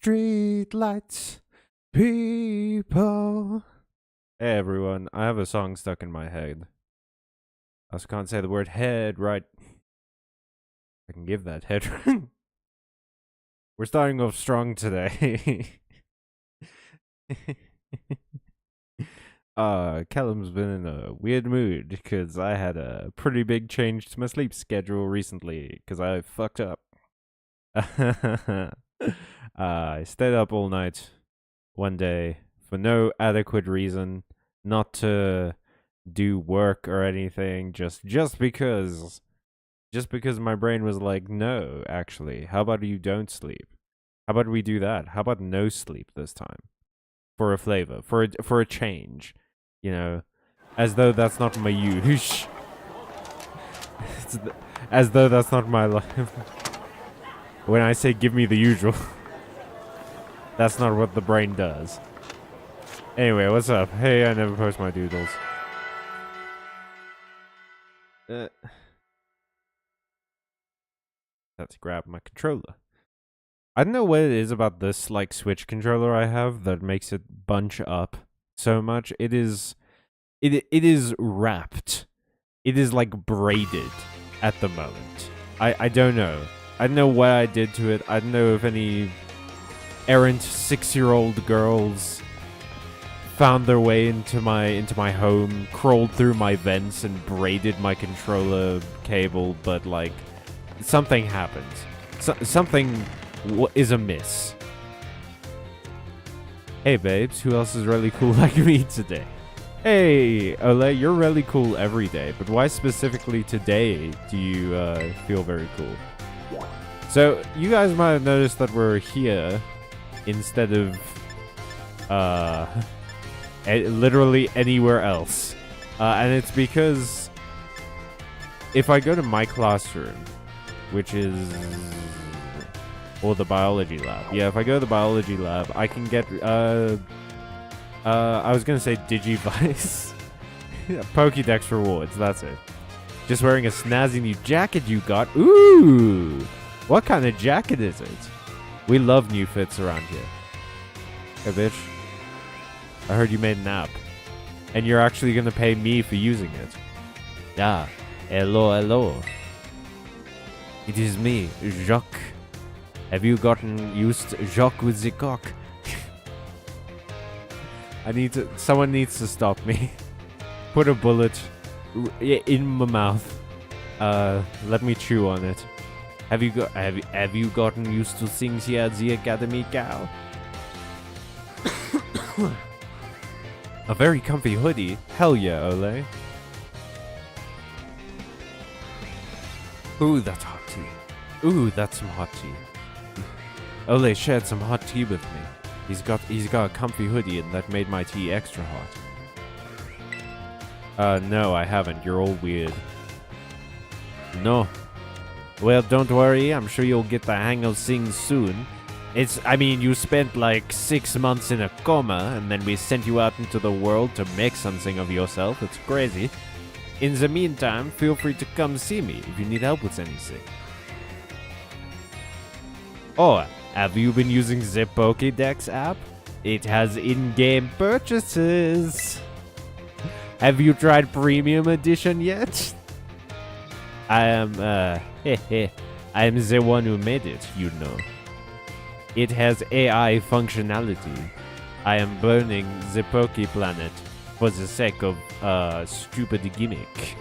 street lights, people. Hey everyone, I have a song stuck in my head. I just can't say the word head right. I can give that head. We're starting off strong today. Callum's been in a weird mood because I had a pretty big change to my sleep schedule recently because I fucked up. I stayed up all night one day for no adequate reason, not to do work or anything, just because my brain was like, no, actually, how about you don't sleep? How about we do that? How about no sleep this time? For a flavor, for a change, you know, as though that's not my use. As though that's not my life. When I say give me the usual, that's not what the brain does. Anyway, what's up? Hey, I never post my doodles. Let's grab my controller. I don't know what it is about this, like, Switch controller I have that makes it bunch up so much. It is wrapped. It is, like, braided at the moment. I don't know. I don't know what I did to it. I don't know if any errant 6-year-old girls found their way into my home, crawled through my vents, and braided my controller cable, but, like, something happened. Something is amiss. Hey babes, who else is really cool like me today? Hey, Ole, you're really cool every day, but why specifically today do you feel very cool? So, you guys might have noticed that we're here instead of literally anywhere else. And it's because if I go to my classroom, which is... or the biology lab. Yeah, if I go to the biology lab, I can get, I was gonna say Digivice. Pokédex rewards, that's it. Just wearing a snazzy new jacket you got. Ooh! What kind of jacket is it? We love new fits around here. Hey, bitch. I heard you made an app. And you're actually gonna pay me for using it. Yeah. Hello, hello. It is me, Jacques. Have you gotten used to Jacques with the cock? Someone needs to stop me. Put a bullet in my mouth. Let me chew on it. Have you gotten used to things here at the academy, Cal? A very comfy hoodie. Hell yeah, Ole. Ooh, that's hot tea. Ooh, that's some hot tea. Ole shared some hot tea with me. He's got a comfy hoodie and that made my tea extra hot. No, I haven't. You're all weird. No. Well, don't worry. I'm sure you'll get the hang of things soon. You spent like 6 months in a coma and then we sent you out into the world to make something of yourself. It's crazy. In the meantime, feel free to come see me if you need help with anything. Oh, have you been using the Pokédex app? It has in-game purchases. Have you tried Premium Edition yet? I am the one who made it, you know. It has AI functionality. I am burning the Poké Planet for the sake of stupid gimmick.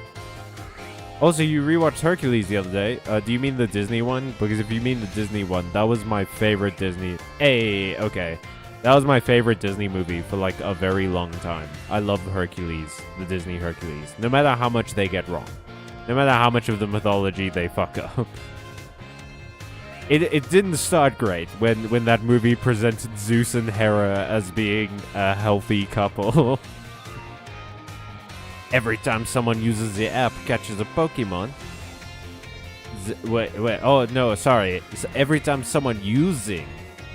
Also, you rewatched Hercules the other day. Do you mean the Disney one? Because if you mean the Disney one, that was my favorite Disney... Hey, okay. That was my favorite Disney movie for like a very long time. I love Hercules, the Disney Hercules. No matter how much they get wrong. No matter how much of the mythology they fuck up. It didn't start great when that movie presented Zeus and Hera as being a healthy couple. Every time someone uses the app, catches a Pokemon. Oh, no, sorry. Every time someone using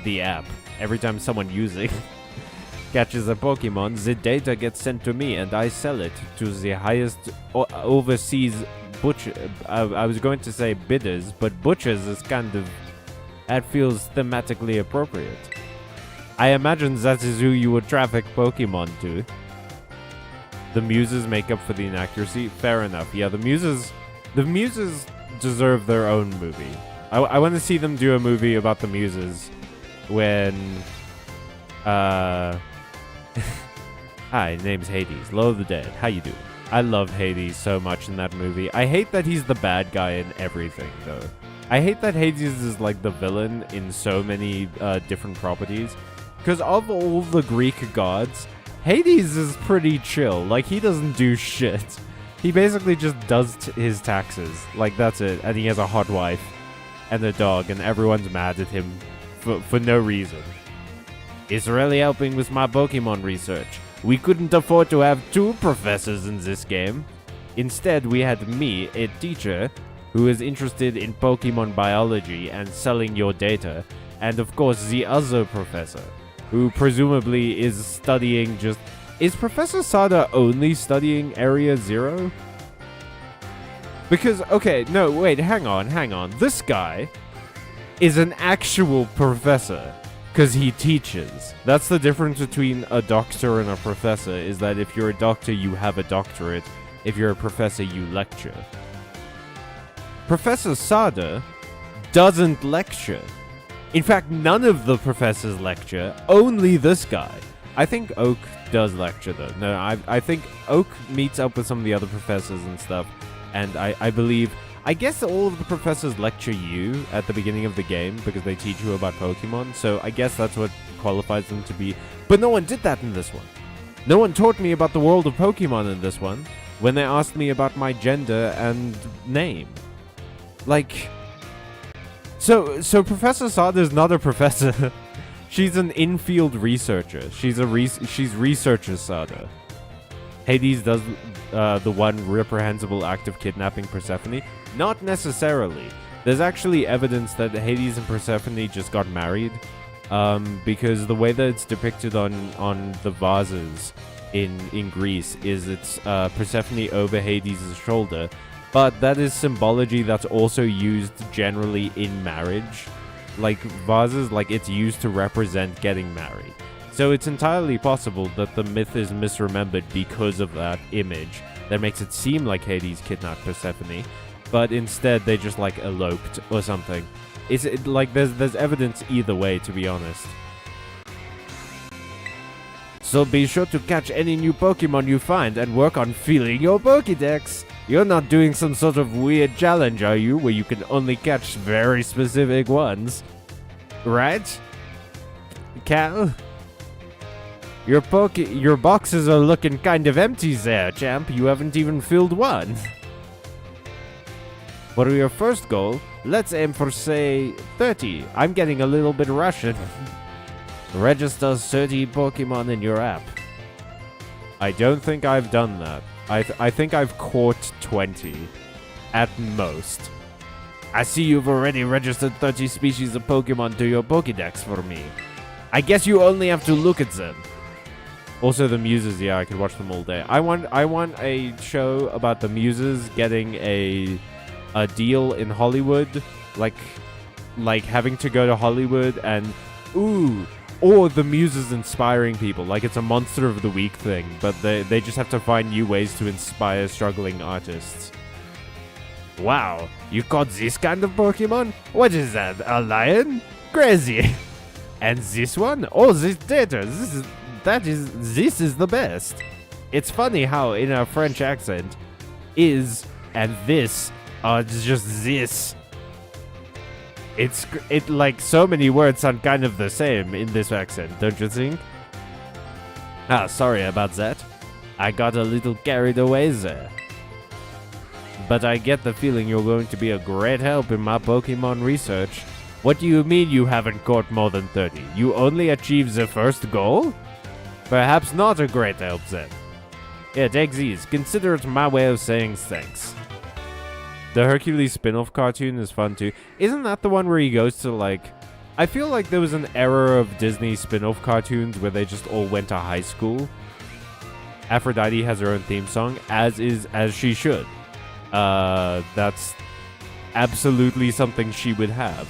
the app, catches a Pokemon, the data gets sent to me and I sell it to the highest overseas butcher. I was going to say bidders, but butchers is kind of... That feels thematically appropriate. I imagine that is who you would traffic Pokemon to. The muses make up for the inaccuracy. Fair enough. Yeah, the muses deserve their own movie. I want to see them do a movie about the muses when hi, name's Hades, Low of the Dead. How you doing? I love Hades so much in that movie. I hate that he's the bad guy in everything though. I hate that Hades is like the villain in so many different properties. Because of all the Greek gods, Hades is pretty chill. Like, he doesn't do shit. He basically just does his taxes. Like, that's it. And he has a hot wife and a dog, and everyone's mad at him for no reason. It's really helping with my Pokemon research. We couldn't afford to have 2 professors in this game. Instead, we had me, a teacher, who is interested in Pokemon biology and selling your data, and of course the other professor, who presumably is studying just... Is Professor Sada only studying Area Zero? Because, okay, no, wait, hang on. This guy is an actual professor, because he teaches. That's the difference between a doctor and a professor, is that if you're a doctor, you have a doctorate. If you're a professor, you lecture. Professor Sada doesn't lecture. In fact, none of the professors lecture, only this guy. I think Oak does lecture, though. No, I think Oak meets up with some of the other professors and stuff, and I believe... I guess all of the professors lecture you at the beginning of the game, because they teach you about Pokemon, so I guess that's what qualifies them to be... But no one did that in this one. No one taught me about the world of Pokemon in this one, when they asked me about my gender and name. Like... So Professor Sada is not a professor. She's an in-field researcher. She's researcher Sada. Hades does the one reprehensible act of kidnapping Persephone. Not necessarily. There's actually evidence that Hades and Persephone just got married. Because the way that it's depicted on the vases in Greece is it's Persephone over Hades' shoulder. But that is symbology that's also used generally in marriage. Like vases, like it's used to represent getting married. So it's entirely possible that the myth is misremembered because of that image that makes it seem like Hades kidnapped Persephone, but instead they just like eloped or something. Like there's evidence either way, to be honest. So be sure to catch any new Pokemon you find and work on filling your Pokédex. You're not doing some sort of weird challenge, are you, where you can only catch very specific ones? Right? Cal? Your boxes are looking kind of empty there, champ. You haven't even filled one. For your first goal, let's aim for, say, 30. I'm getting a little bit Russian. Register 30 Pokemon in your app. I don't think I've done that. I think I've caught 20. At most. I see you've already registered 30 species of Pokemon to your Pokédex for me. I guess you only have to look at them. Also the muses, yeah, I could watch them all day. I want a show about the muses getting a deal in Hollywood. Like having to go to Hollywood and... Ooh... Or the muses inspiring people, like it's a Monster of the Week thing, but they just have to find new ways to inspire struggling artists. Wow, you caught this kind of Pokemon? What is that, a lion? Crazy! And this one? Oh, this data, this is the best. It's funny how in a French accent, is and this are just this. It like so many words sound kind of the same in this accent, don't you think? Ah, sorry about that. I got a little carried away there. But I get the feeling you're going to be a great help in my Pokemon research. What do you mean you haven't caught more than 30? You only achieved the first goal? Perhaps not a great help then. Here, take these. Consider it my way of saying thanks. The Hercules spin-off cartoon is fun too. Isn't that the one where he goes to like... I feel like there was an era of Disney spin-off cartoons where they just all went to high school. Aphrodite has her own theme song, as she should. That's absolutely something she would have.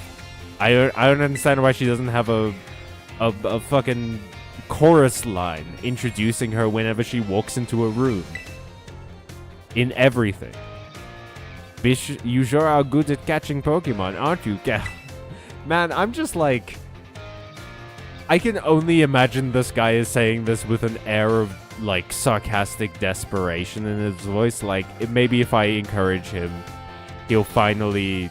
I don't understand why she doesn't have a a fucking chorus line introducing her whenever she walks into a room. In everything. Bish, you sure are good at catching Pokemon, aren't you, Cal? Man, I'm just like... I can only imagine this guy is saying this with an air of, like, sarcastic desperation in his voice. Like, maybe if I encourage him, he'll finally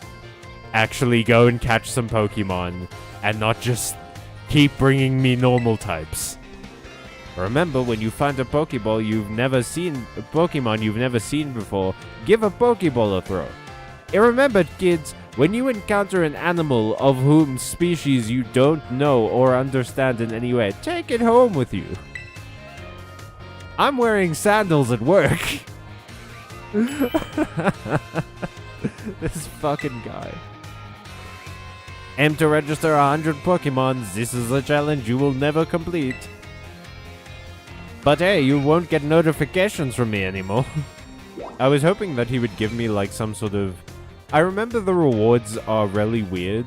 actually go and catch some Pokemon and not just keep bringing me normal types. Remember, when you find a Pokemon you've never seen before, give a Pokeball a throw. And remember, kids, when you encounter an animal of whom species you don't know or understand in any way, take it home with you. I'm wearing sandals at work. This fucking guy. Aim to register 100 Pokemon. This is a challenge you will never complete. But hey, you won't get notifications from me anymore. I was hoping that he would give me like some sort of... I remember the rewards are really weird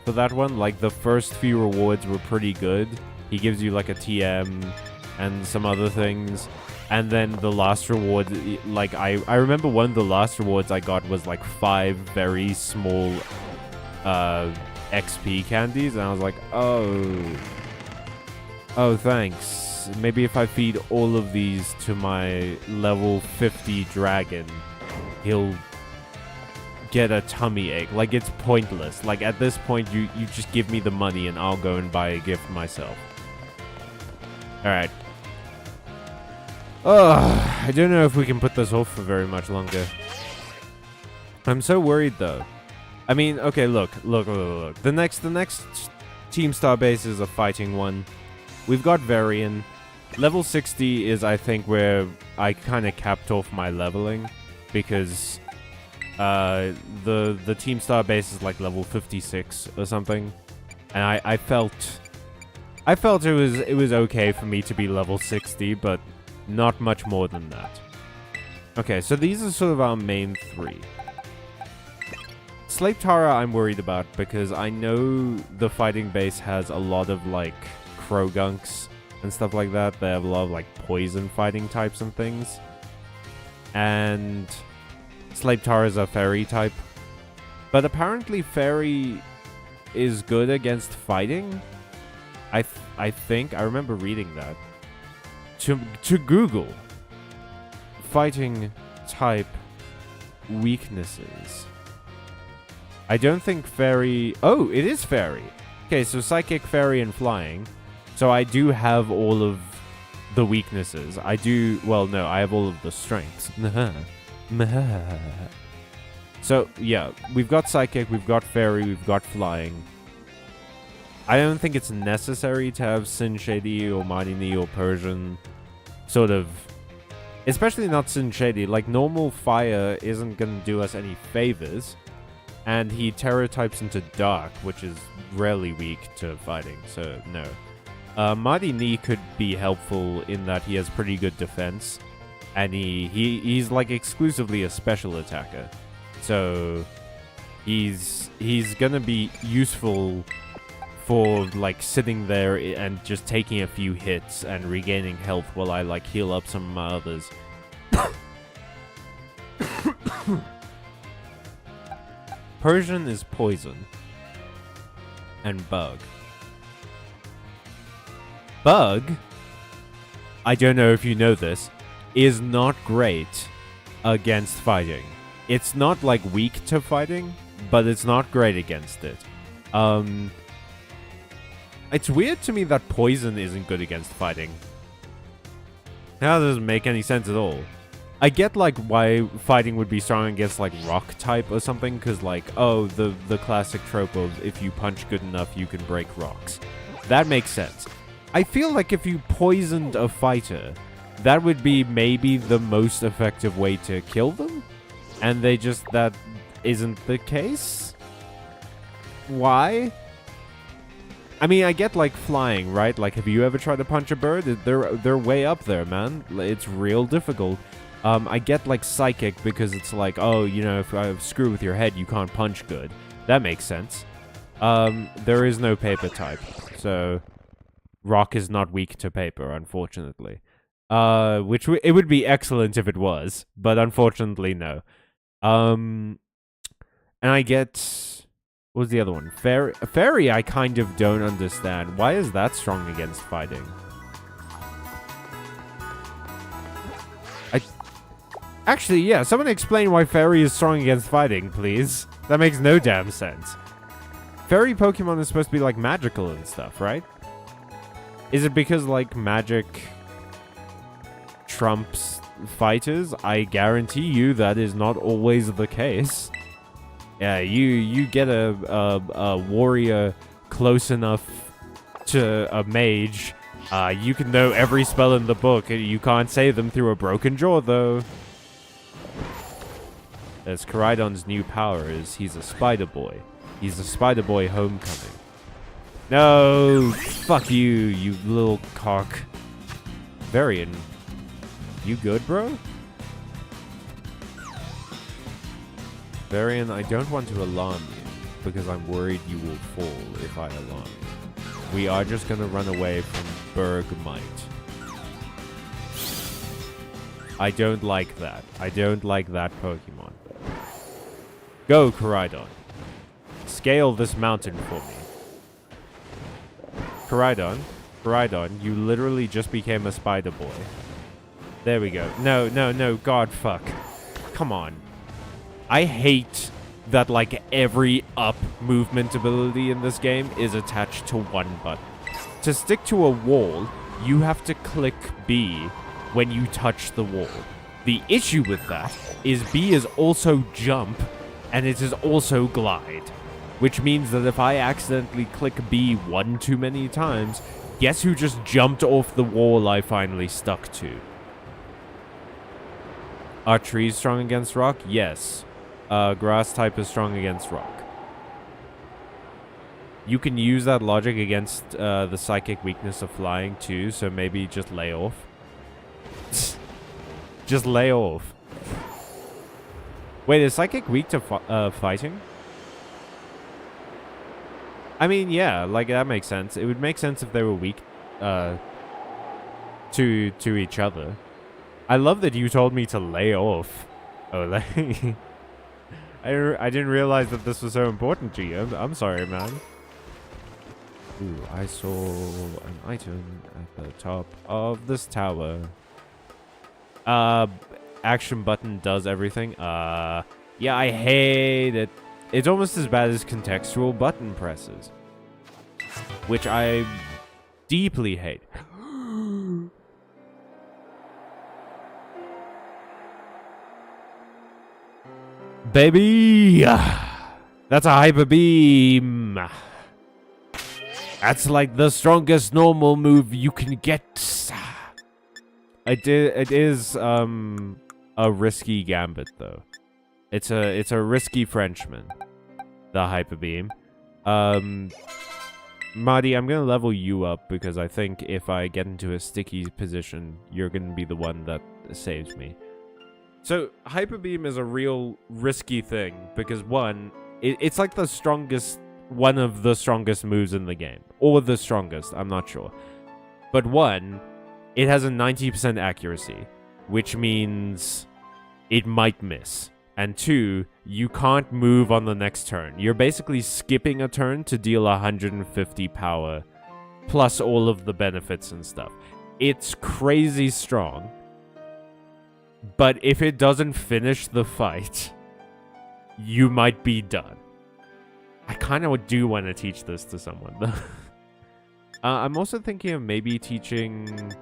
for that one. Like the first few rewards were pretty good. He gives you like a TM and some other things. And then the last reward, like I remember one of the last rewards I got was like 5 very small XP candies. And I was like, oh, thanks. Maybe if I feed all of these to my level 50 dragon, he'll get a tummy ache. Like, it's pointless. Like, at this point, you just give me the money and I'll go and buy a gift myself. Alright. I don't know if we can put this off for very much longer. I'm so worried, though. I mean, okay, look. The next Team Starbase is a fighting one. We've got Varian. Level 60 is, I think, where I kind of capped off my leveling. Because the Team Starbase is like level 56 or something. And I felt it was okay for me to be level 60, but not much more than that. Okay, so these are sort of our main 3. Slave Tara I'm worried about because I know the fighting base has a lot of like Krogunks and stuff like that. They have a lot of like poison fighting types and things. And Slave Tara is a fairy type. But apparently fairy is good against fighting. I think I remember reading that. To Google fighting type weaknesses. I don't think fairy... Oh, it is fairy. Okay, so psychic, fairy, and flying. So I do have all of the weaknesses. I do... Well, no, I have all of the strengths. So, yeah, we've got psychic, we've got fairy, we've got flying. I don't think it's necessary to have Sin Shady or Mighty Knee or Persian sort of... Especially not Sin Shady. Like, normal fire isn't going to do us any favors. And he terror types into dark, which is really weak to fighting, so no. Mighty Knee could be helpful in that he has pretty good defense. And he's like exclusively a special attacker. So he's gonna be useful for like sitting there and just taking a few hits and regaining health while I like heal up some of my others. Persian is poison. And bug. Bug, I don't know if you know this, is not great against fighting. It's not like weak to fighting, but it's not great against it. It's weird to me that poison isn't good against fighting. That doesn't make any sense at all. I get like why fighting would be strong against like rock type or something, because like, oh, the classic trope of if you punch good enough you can break rocks. That makes sense. I feel like if you poisoned a fighter, that would be maybe the most effective way to kill them, and that isn't the case. Why? I mean, I get like flying, right? Like, have you ever tried to punch a bird? They're way up there, man. It's real difficult. I get like psychic because it's like, oh, you know, if I screw with your head, you can't punch good. That makes sense. There is no paper type, so rock is not weak to paper, unfortunately. It would be excellent if it was, but unfortunately, no. And I get... What was the other one? Fairy, I kind of don't understand. Why is that strong against fighting? Actually, yeah, someone explain why Fairy is strong against fighting, please. That makes no damn sense. Fairy Pokemon is supposed to be, like, magical and stuff, right? Is it because, like, magic trumps fighters? I guarantee you that is not always the case. Yeah, you get a warrior close enough to a mage, you can know every spell in the book. You can't say them through a broken jaw, though. As Koraidon's new power is, he's a Spider Boy. He's a Spider Boy homecoming. No! Fuck you, you little cock. Varian, you good, bro? Varian, I don't want to alarm you, because I'm worried you will fall if I alarm you. We are just gonna run away from Bergmite. I don't like that. I don't like that Pokemon. Go, Koraidon. Scale this mountain for me. Koraidon, you literally just became a Spider Boy. There we go. No, God, fuck. Come on. I hate that, like, every up movement ability in this game is attached to one button. To stick to a wall, you have to click B when you touch the wall. The issue with that is B is also jump, and it is also glide. Which means that if I accidentally click B one too many times, guess who just jumped off the wall I finally stuck to? Are trees strong against rock? Yes. Grass type is strong against rock. You can use that logic against the psychic weakness of flying too, so maybe just lay off. Just lay off. Wait, is psychic weak to fighting? I mean, yeah, like, that makes sense. It would make sense if they were weak to each other. I love that you told me to lay off. Oh, like... I didn't realize that this was so important to you. I'm sorry, man. Ooh, I saw an item at the top of this tower. Action button does everything. Yeah, I hate it. It's almost as bad as contextual button presses, which I deeply hate. Baby! That's a hyper beam. That's like the strongest normal move you can get. It is a risky gambit though. It's a risky Frenchman. The hyper beam. Marty, I'm gonna level you up because I think if I get into a sticky position, you're gonna be the one that saves me. So, Hyper Beam is a real risky thing, because one, it's like the strongest, one of the strongest moves in the game. Or the strongest, I'm not sure. But one, it has a 90% accuracy, which means it might miss. And two, you can't move on the next turn. You're basically skipping a turn to deal 150 power, plus all of the benefits and stuff. It's crazy strong. But if it doesn't finish the fight, you might be done. I kind of do want to teach this to someone, though. I'm also thinking of maybe teaching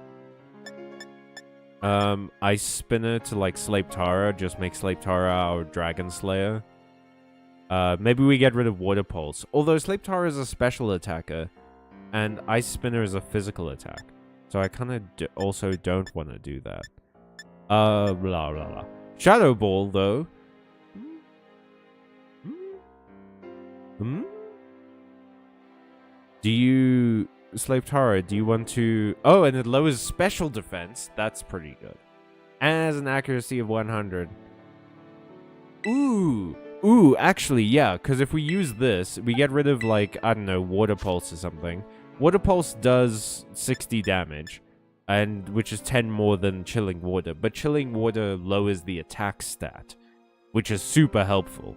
Ice Spinner to, like, Slapetara. Just make Slapetara our Dragon Slayer. Maybe we get rid of Water Pulse. Although Slapetara is a special attacker, and Ice Spinner is a physical attack. So I kind of also don't want to do that. Blah, blah, blah. Shadow Ball, though. Do you... Slapetara, do you want to... Oh, and it lowers special defense. That's pretty good. And has an accuracy of 100. Ooh, actually, yeah. Because if we use this, we get rid of, like, I don't know, Water Pulse or something. Water Pulse does 60 damage, and which is 10 more than Chilling Water. But Chilling Water lowers the attack stat, which is super helpful.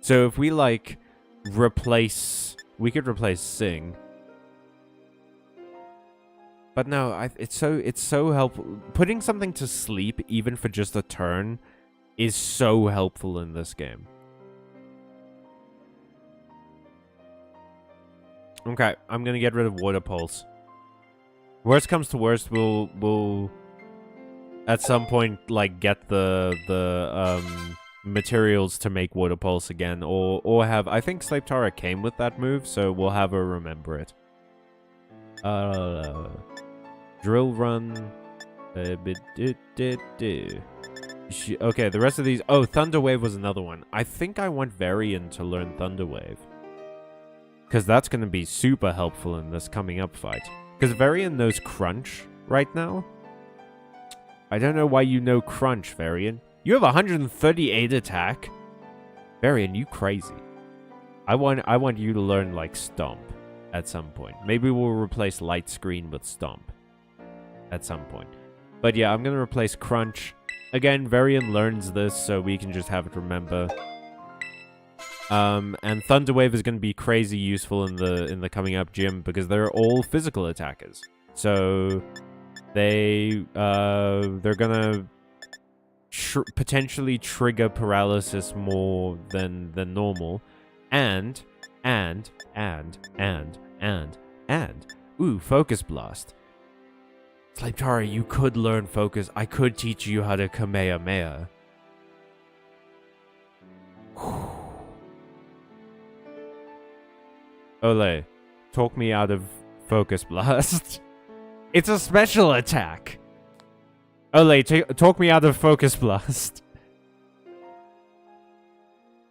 So if we, like, replace... We could replace Sing. But no, it's so helpful. Putting something to sleep, even for just a turn, is so helpful in this game. Okay, I'm gonna get rid of Water Pulse. Worst comes to worst, we'll at some point, like, get the materials to make Water Pulse again, or have... I think Slave Tara came with that move, so we'll have her remember it. Drill Run. Okay, the rest of these... Oh, Thunder Wave was another one. I think I want Varian to learn Thunder Wave, because that's going to be super helpful in this coming up fight. Because Varian knows Crunch right now. I don't know why you know Crunch, Varian. You have 138 attack. Varian, you crazy. I want you to learn, like, Stomp at some point. Maybe we'll replace Light Screen with Stomp at some point. But yeah, I'm going to replace Crunch. Again, Varian learns this, so we can just have it remember. And Thunder Wave is going to be crazy useful in the coming up gym, because they're all physical attackers. So they're gonna potentially trigger paralysis more than normal, and ooh, Focus Blast. Slave Tara, you could learn Focus. I could teach you how to Kamehameha. Ole, talk me out of Focus Blast. It's a special attack. Ole, talk me out of Focus Blast.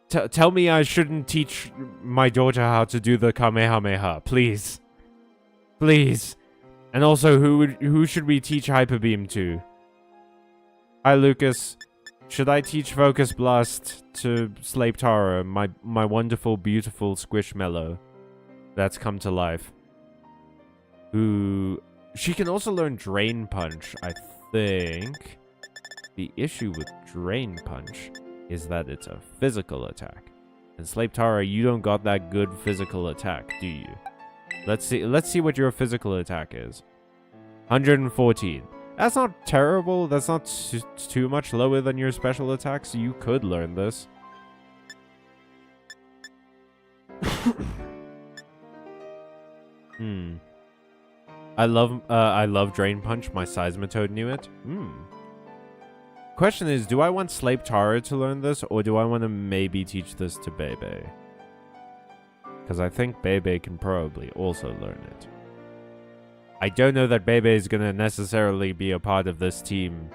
Tell me I shouldn't teach my daughter how to do the Kamehameha, please. Please. And also, who should we teach Hyper Beam to? Hi, Lucas. Should I teach Focus Blast to Slave Tara, my wonderful, beautiful Squishmallow that's come to life? Who... She can also learn Drain Punch, I think. The issue with Drain Punch is that it's a physical attack. And Slave Tara, you don't got that good physical attack, do you? Let's see what your physical attack is. 114. That's not terrible. That's not too much lower than your special attack, so you could learn this. I love Drain Punch. My Seismitoad knew it. Question is, do I want Slave Tara to learn this, or do I want to maybe teach this to Bebe? Because I think Bebe can probably also learn it. I don't know that Bebe is going to necessarily be a part of this team.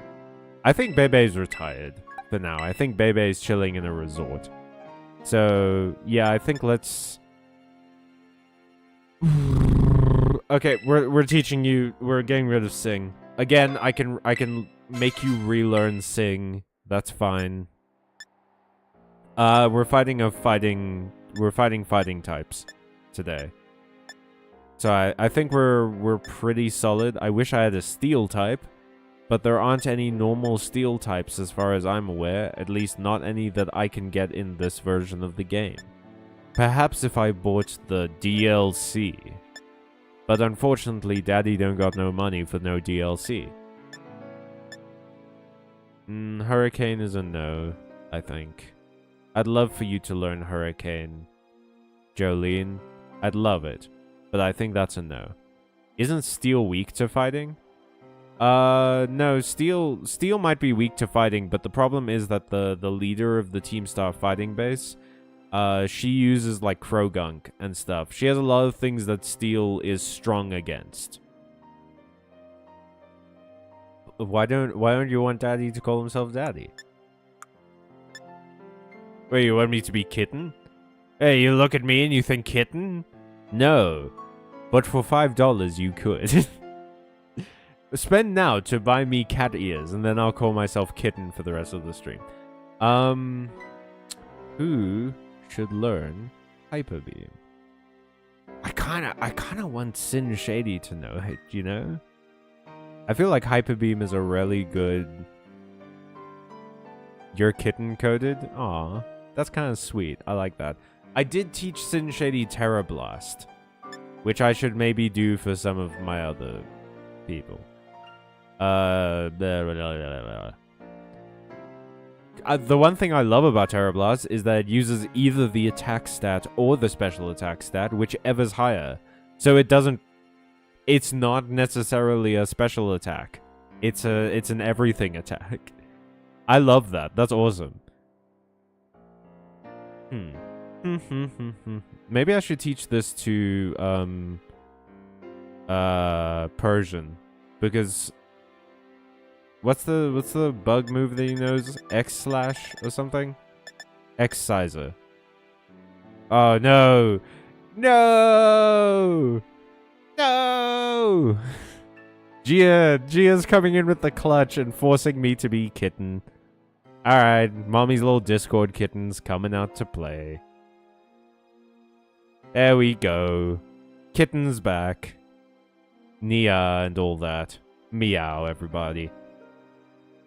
I think Bebe is retired for now. I think Bebe is chilling in a resort. So, yeah, I think let's... Okay, we're teaching you... We're getting rid of Sing. Again, I can make you relearn Sing. That's fine. We're fighting fighting types today. So I think we're pretty solid. I wish I had a steel type, but there aren't any normal steel types as far as I'm aware. At least not any that I can get in this version of the game. Perhaps if I bought the DLC. But unfortunately, Daddy don't got no money for no DLC. Hurricane is a no, I think. I'd love for you to learn Hurricane, Jolene. I'd love it. But I think that's a no. Isn't Steel weak to fighting? No, Steel might be weak to fighting, but the problem is that the leader of the Team Star fighting base, she uses like Krogunk and stuff. She has a lot of things that Steel is strong against. Why don't you want Daddy to call himself Daddy? Wait, you want me to be Kitten? Hey, you look at me and you think Kitten? No. But for $5 you could. Spend now to buy me cat ears, and then I'll call myself Kitten for the rest of the stream. Who should learn Hyper Beam? I kind of want Sin Shady to know it, you know? I feel like Hyper Beam is a really good... You're kitten coded? Aw, that's kind of sweet. I like that. I did teach Sin Shady Terra Blast, which I should maybe do for some of my other people. The one thing I love about Terra Blast is that it uses either the attack stat or the special attack stat, whichever's higher. So it doesn't... It's not necessarily a special attack. It's an everything attack. I love that. That's awesome. Maybe I should teach this to Persian, because what's the bug move that he knows? X/ or something? X-Sizer. Oh no. No! No! Gia's coming in with the clutch and forcing me to be kitten. Alright, mommy's little Discord kitten's coming out to play. There we go. Kitten's back. Nia and all that. Meow, everybody.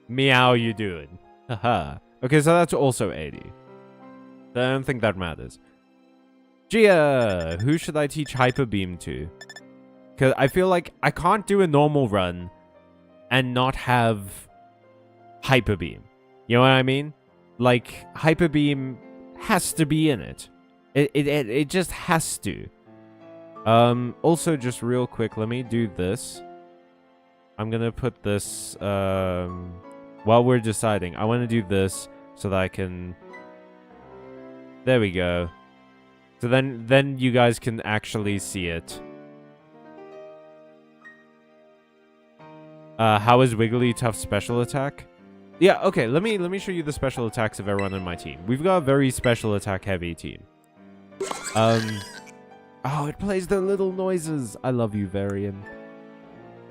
Meow, you doing? Haha. Okay, so that's also 80. I don't think that matters. Gia! Who should I teach Hyper Beam to? Because I feel like I can't do a normal run and not have Hyper Beam. You know what I mean? Like, Hyper Beam has to be in it. It just has to. Also, just real quick, let me do this. I'm gonna put this, while we're deciding. I want to do this so that I can... There we go. So then you guys can actually see it. How is Wigglytuff's special attack? Yeah, okay, let me show you the special attacks of everyone on my team. We've got a very special attack heavy team. Oh, it plays the little noises. I love you, Varian.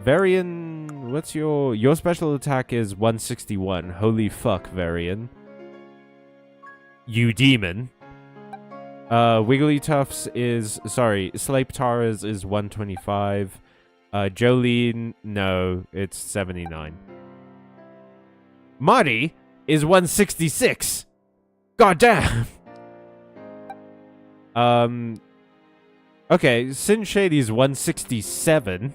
Varian, what's your special attack is 161. Holy fuck, Varian. You demon. Wigglytuff's is, sorry, Slapetara's is 125. Jolene, no, it's 79. Marty is 166. God damn. Okay, Sin Shady's 167.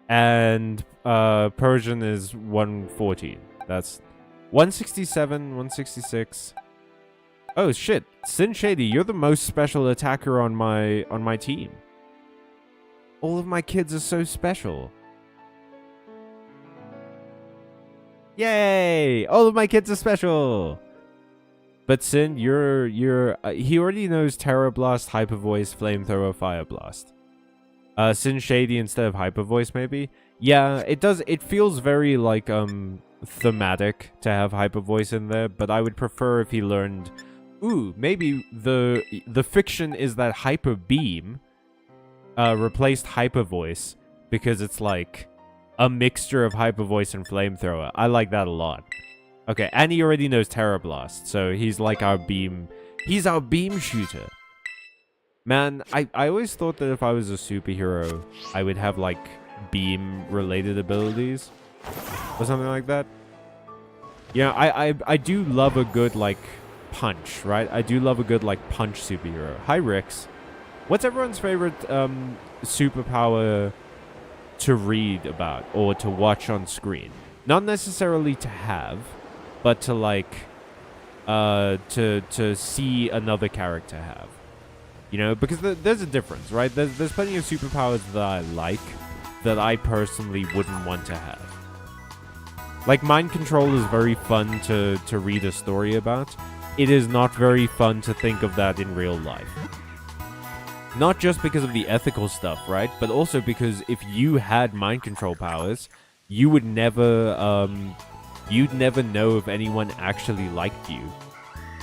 And Persian is 114. That's 167, 166. Oh shit, Sin Shady, you're the most special attacker on my team. All of my kids are so special. Yay! All of my kids are special. But Sin, you're he already knows Terra Blast, Hyper Voice, Flamethrower, Fire Blast. Sin Shady instead of Hyper Voice, maybe. Yeah, it does. It feels very like thematic to have Hyper Voice in there, but I would prefer if he learned. Ooh, maybe the fiction is that Hyper Beam replaced Hyper Voice because it's like a mixture of Hyper Voice and Flamethrower. I like that a lot. Okay, and he already knows Terra Blast, so he's like our beam. He's our beam shooter. Man, I always thought that if I was a superhero, I would have like beam-related abilities or something like that. Yeah, I do love a good like punch, right? I do love a good like punch superhero. Hi, Rix. What's everyone's favorite superpower to read about or to watch on screen? Not necessarily to have, but to like to see another character have. You know, because there's a difference, right? There's plenty of superpowers that I like that I personally wouldn't want to have. Like, mind control is very fun to read a story about. It is not very fun to think of that in real life. Not just because of the ethical stuff, right? But also because if you had mind control powers, you would never, you'd never know if anyone actually liked you.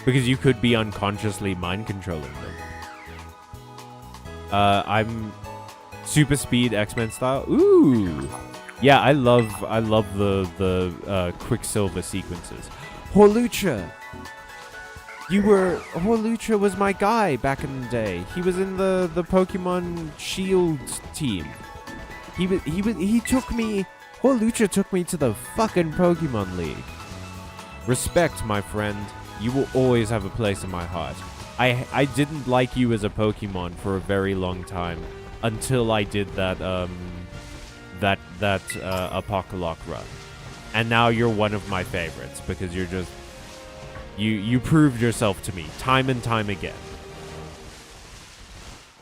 Because you could be unconsciously mind controlling them. I'm super speed X-Men style. Ooh, yeah, I love the Quicksilver sequences. Horlucha, Horlucha was my guy back in the day. He was in the Pokemon Shield team. He took me, Horlucha took me to the fucking Pokemon League. Respect, my friend. You will always have a place in my heart. I didn't like you as a Pokemon for a very long time until I did that Apocalock run. And now you're one of my favorites because you're just you proved yourself to me time and time again.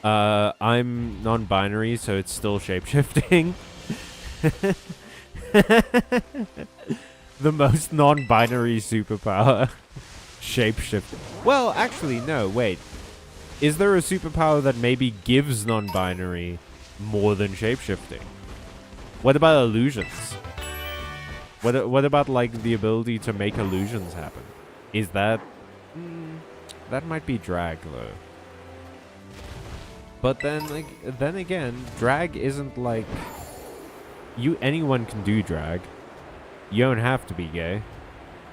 I'm non-binary, so it's still shapeshifting. The most non-binary superpower. Shapeshifting. Well, actually, no, wait. Is there a superpower that maybe gives non-binary more than shapeshifting? What about illusions? What about, like, the ability to make illusions happen? Is that... that might be drag, though. But then, like, then again, drag isn't, like... Anyone can do drag. You don't have to be gay.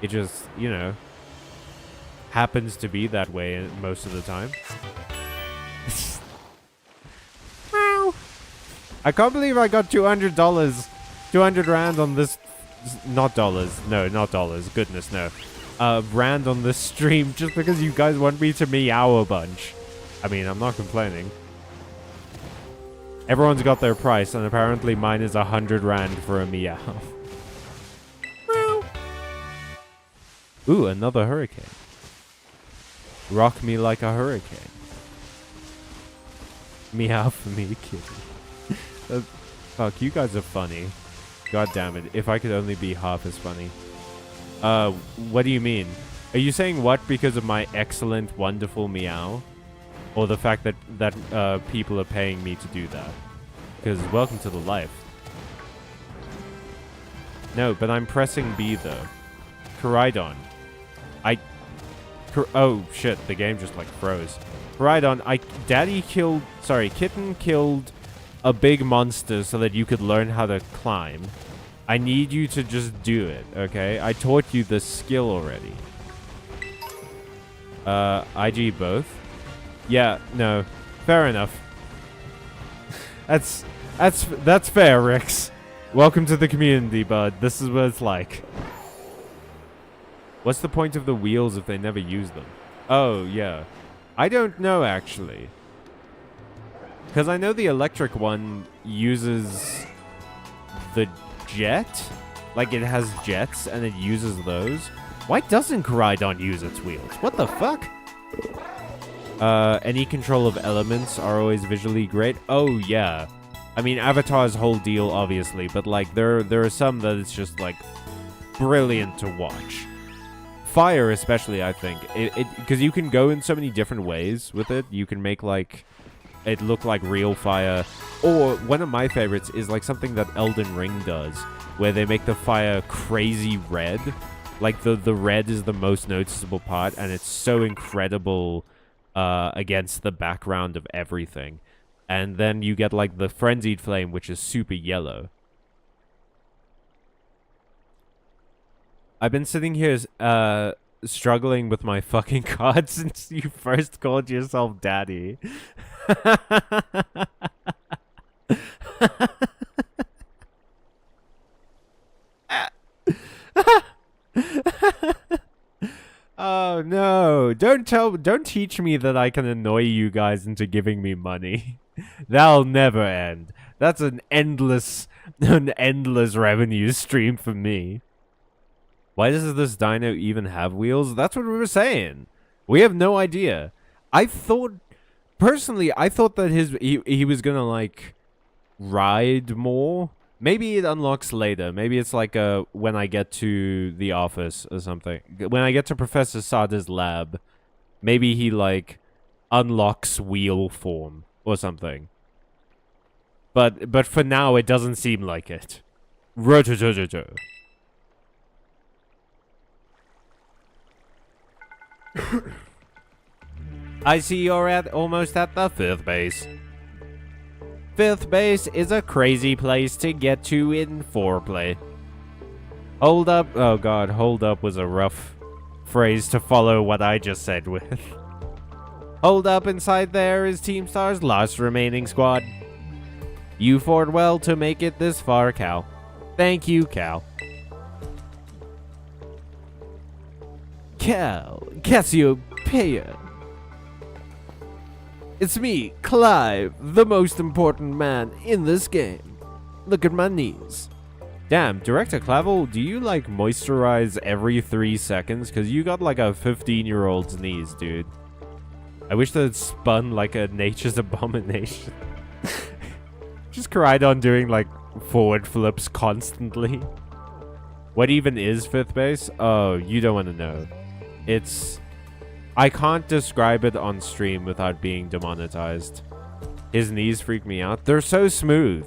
It just, you know... happens to be that way most of the time. Wow. I can't believe I got $200. 200 rand on this... Not dollars. No, not dollars. Goodness, no. Rand on this stream just because you guys want me to meow a bunch. I mean, I'm not complaining. Everyone's got their price, and apparently mine is 100 rand for a meow. Meow. Ooh, another hurricane. Rock me like a hurricane. Meow for me, kitty. Fuck, you guys are funny. God damn it. If I could only be half as funny. What do you mean? Are you saying what because of my excellent, wonderful meow? Or the fact that people are paying me to do that? Because welcome to the life. No, but I'm pressing B though. Koraidon. Oh shit, the game just like froze. Koraidon, Kitten killed a big monster so that you could learn how to climb. I need you to just do it, okay? I taught you the skill already. IG both? Yeah, no. Fair enough. That's fair, Rix. Welcome to the community, bud. This is what it's like. What's the point of the wheels if they never use them? Oh, yeah. I don't know, actually. Because I know the electric one uses the jet. Like, it has jets, and it uses those. Why doesn't Koraidon use its wheels? What the fuck? Any control of elements are always visually great. Oh, yeah. I mean, Avatar's whole deal, obviously. But, like, there are some that it's just, like, brilliant to watch. Fire, especially, I think. Because you can go in so many different ways with it. You can make, like... it look like real fire. Or one of my favorites is like something that Elden Ring does, where they make the fire crazy red. Like the red is the most noticeable part, and it's so incredible against the background of everything. And then you get like the frenzied flame, which is super yellow. I've been sitting here struggling with my fucking card since you first called yourself daddy. Oh no, don't teach me that I can annoy you guys into giving me money. That'll never end. That's an endless revenue stream for me. Why does this dino even have wheels? That's what we were saying. We have no idea. Personally, I thought that he was gonna like ride more. Maybe it unlocks later. Maybe it's like when I get to the office or something. When I get to Professor Sada's lab, maybe he like unlocks wheel form or something. But for now, it doesn't seem like it. Rotojojojo. I see you're almost at the 5th base. 5th base is a crazy place to get to in foreplay. Hold up. Oh god, hold up was a rough phrase to follow what I just said with. Hold up, inside there is Team Star's last remaining squad. You fought well to make it this far, Cal. Thank you, Cal. Cassiopeia. It's me, Clive, the most important man in this game. Look at my knees. Damn, Director Clavel, do you like moisturize every 3 seconds? Because you got like a 15-year-old's knees, dude. I wish that it spun like a nature's abomination. Just cried on doing like forward flips constantly. What even is 5th base? Oh, you don't want to know. I can't describe it on stream without being demonetized. His knees freak me out. They're so smooth.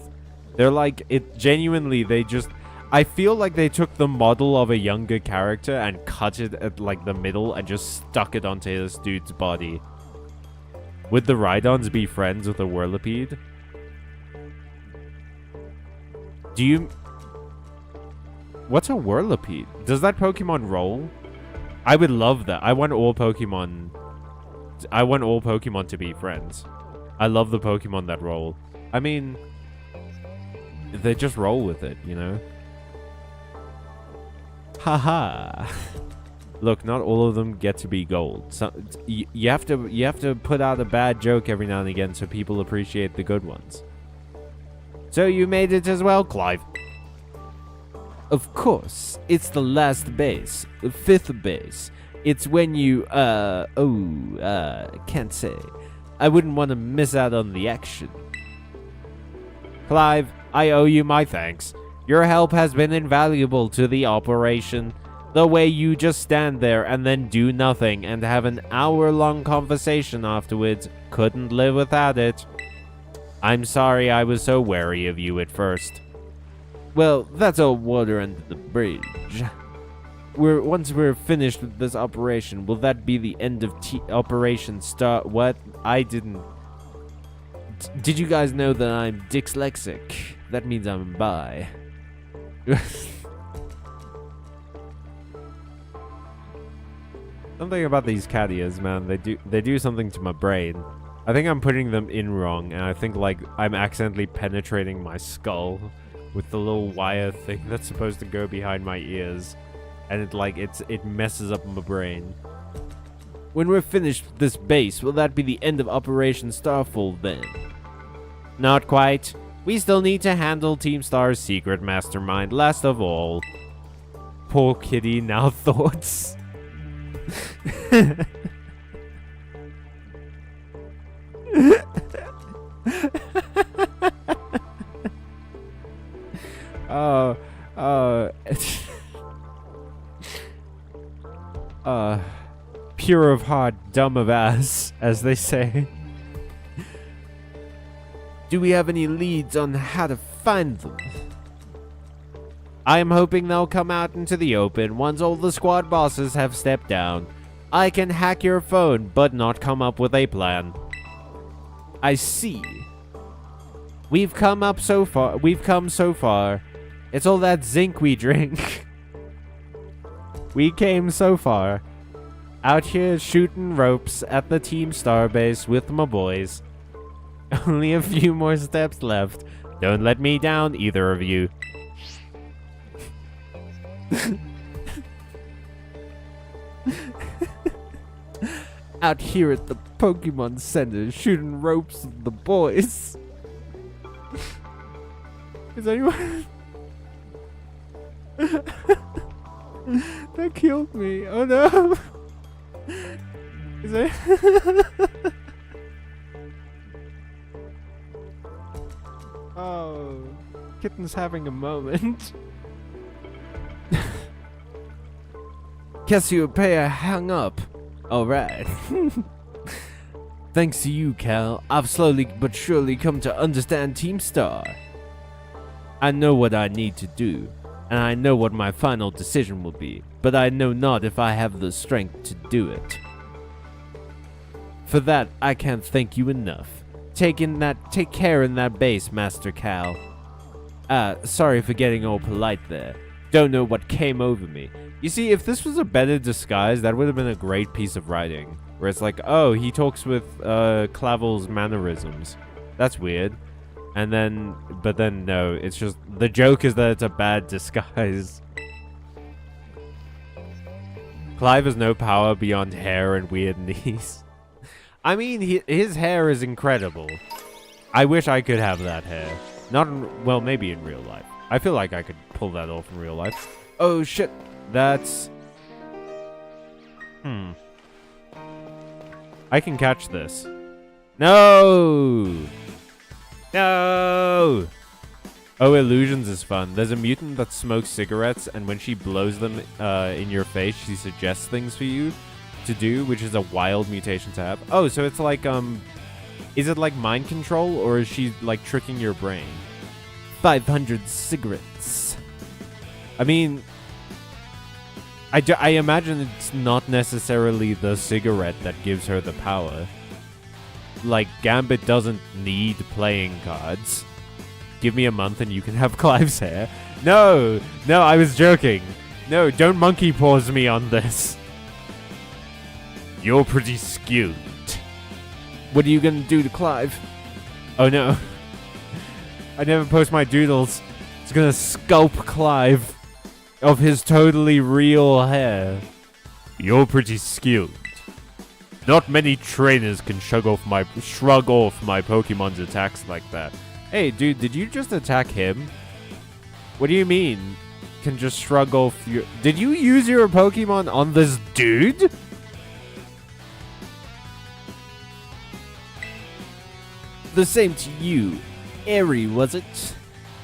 They're like, I feel like they took the model of a younger character and cut it at like the middle and just stuck it onto this dude's body. Would the Rhydons be friends with a Whirlipede? What's a Whirlipede? Does that Pokemon roll? I would love that. I want all Pokemon to be friends. I love the Pokemon that roll. I mean, they just roll with it, you know? Haha. Look, not all of them get to be gold. So, you have to put out a bad joke every now and again so people appreciate the good ones. So you made it as well, Clive. Of course, it's the last base, the 5th base. It's when you, can't say. I wouldn't want to miss out on the action. Clive, I owe you my thanks. Your help has been invaluable to the operation. The way you just stand there and then do nothing and have an hour-long conversation afterwards, couldn't live without it. I'm sorry I was so wary of you at first. Well, that's all water under the bridge. Once we're finished with this operation, will that be the end of Operation Star? What? I didn't. Did you guys know that I'm dyslexic? That means I'm bi. Something about these cat ears, man. They do something to my brain. I think I'm putting them in wrong, and I think like I'm accidentally penetrating my skull with the little wire thing that's supposed to go behind my ears, and it messes up my brain. When we're finished with this base, will that be the end of Operation Starfall then? Not quite. We still need to handle Team Star's secret mastermind last of all. Poor kitty, now thoughts. Pure of heart, dumb of ass, as they say. Do we have any leads on how to find them? I am hoping they'll come out into the open once all the squad bosses have stepped down. I can hack your phone, but not come up with a plan. I see. We've come so far. It's all that zinc we drink. We came so far. Out here shooting ropes at the Team Star base with my boys. Only a few more steps left. Don't let me down, either of you. Out here at the Pokemon Center shooting ropes with the boys. Is anyone... That killed me. Oh no. Is it? Oh, Kitten's having a moment. Cassiopeia hung up. Alright. Thanks to you, Cal, I've slowly but surely come to understand Team Star. I know what I need to do, and I know what my final decision will be, but I know not if I have the strength to do it. For that, I can't thank you enough. Take care in that base, Master Cal. Sorry for getting all polite there. Don't know what came over me. You see, if this was a better disguise, that would have been a great piece of writing. Where it's like, oh, he talks with Clavel's mannerisms. That's weird. And then, but then no, it's just, the joke is that it's a bad disguise. Clive has no power beyond hair and weird knees. I mean, his hair is incredible. I wish I could have that hair. Not in, well, maybe in real life. I feel like I could pull that off in real life. Oh shit, that's... I can catch this. No! No! Oh, illusions is fun. There's a mutant that smokes cigarettes, and when she blows them in your face, she suggests things for you to do, which is a wild mutation to have. Oh, so it's like, is it like mind control, or is she like tricking your brain? 500 cigarettes. I mean, I imagine it's not necessarily the cigarette that gives her the power. Like, Gambit doesn't need playing cards. Give me a month and you can have Clive's hair. No, no, I was joking. No, don't monkey paws me on this. You're pretty skewed. What are you gonna do to Clive? Oh no. I never post my doodles. It's gonna sculpt Clive of his totally real hair. You're pretty skewed. Not many trainers can shrug off my Pokemon's attacks like that. Hey, dude, did you just attack him? What do you mean? Can just shrug off your... Did you use your Pokemon on this dude? The same to you. Airy, was it?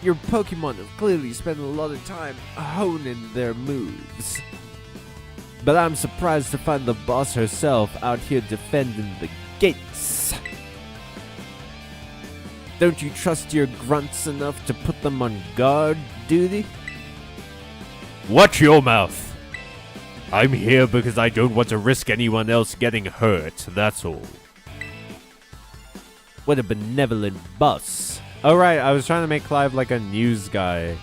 Your Pokemon have clearly spent a lot of time honing their moves. But I'm surprised to find the boss herself out here defending the gates. Don't you trust your grunts enough to put them on guard duty? Watch your mouth. I'm here because I don't want to risk anyone else getting hurt, that's all. What a benevolent boss. Oh right, I was trying to make Clive like a news guy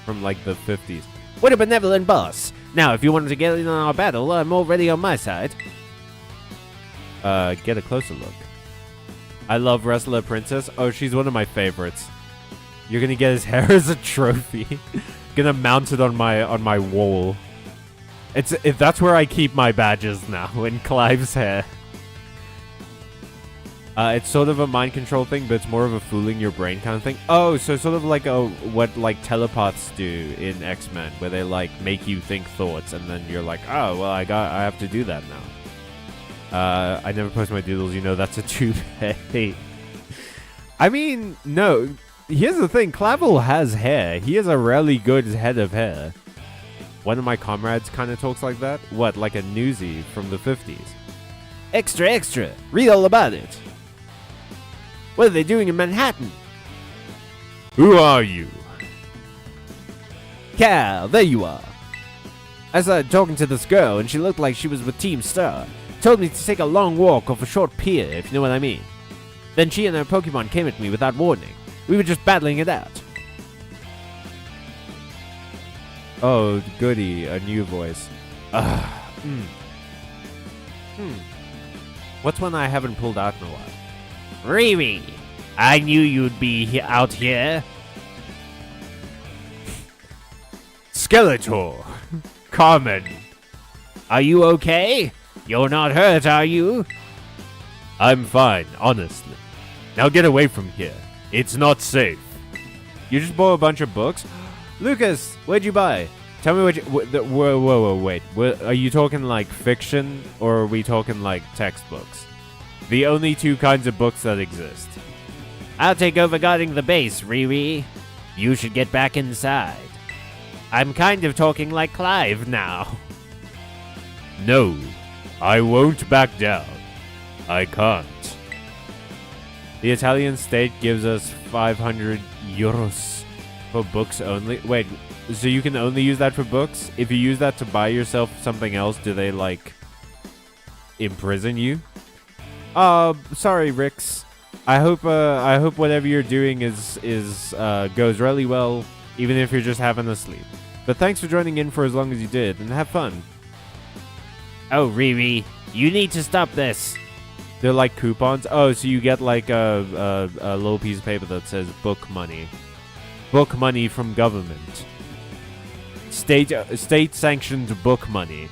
from like the 50s. What a benevolent boss. Now, if you wanted to get in on our battle, I'm already on my side. Get a closer look. I love Wrestler Princess. Oh, she's one of my favorites. You're gonna get his hair as a trophy. Gonna mount it on my wall. If that's where I keep my badges now, in Clive's hair. It's sort of a mind control thing, but it's more of a fooling your brain kind of thing. Oh, so sort of like what like telepaths do in X-Men, where they like make you think thoughts, and then you're like, oh well, I have to do that now. I never post my doodles, you know that's a toupee. I mean, no. Here's the thing, Clavel has hair. He has a really good head of hair. One of my comrades kind of talks like that. What, like a newsie from the 50s? Extra, extra! Read all about it! What are they doing in Manhattan? Who are you? Cal, there you are. I started talking to this girl, and she looked like she was with Team Star. Told me to take a long walk off a short pier, if you know what I mean. Then she and her Pokemon came at me without warning. We were just battling it out. Oh, goody, a new voice. What's one I haven't pulled out in a while? Riri, I knew you'd be out here. Skeletor, Carmen, are you okay? You're not hurt, are you? I'm fine, honestly. Now get away from here. It's not safe. You just bought a bunch of books? Lucas, what'd you buy? Tell me what you... Whoa, wait. Are you talking like fiction, or are we talking like textbooks? The only two kinds of books that exist. I'll take over guarding the base, Riri. You should get back inside. I'm kind of talking like Clive now. No, I won't back down. I can't. The Italian state gives us 500 euros for books only. Wait, so you can only use that for books? If you use that to buy yourself something else, do they, like, imprison you? Sorry, Rix. I hope whatever you're doing goes really well, even if you're just having a sleep. But thanks for joining in for as long as you did, and have fun. Oh, Riri, you need to stop this. They're like coupons. Oh, so you get like a little piece of paper that says book money. Book money from government. State-sanctioned book money.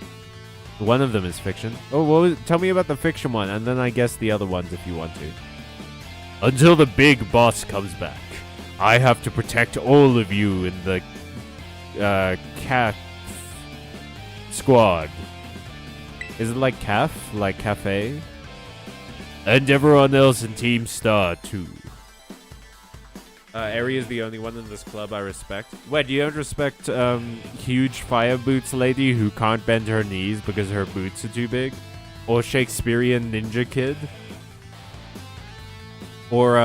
One of them is fiction. Oh, tell me about the fiction one, and then I guess the other ones if you want to. Until the big boss comes back, I have to protect all of you in the cat squad. Is it like CAF? Like cafe? And everyone else in Team Star too. Eri is the only one in this club I respect. Wait, do you don't respect huge fire boots lady who can't bend her knees because her boots are too big? Or Shakespearean ninja kid? Or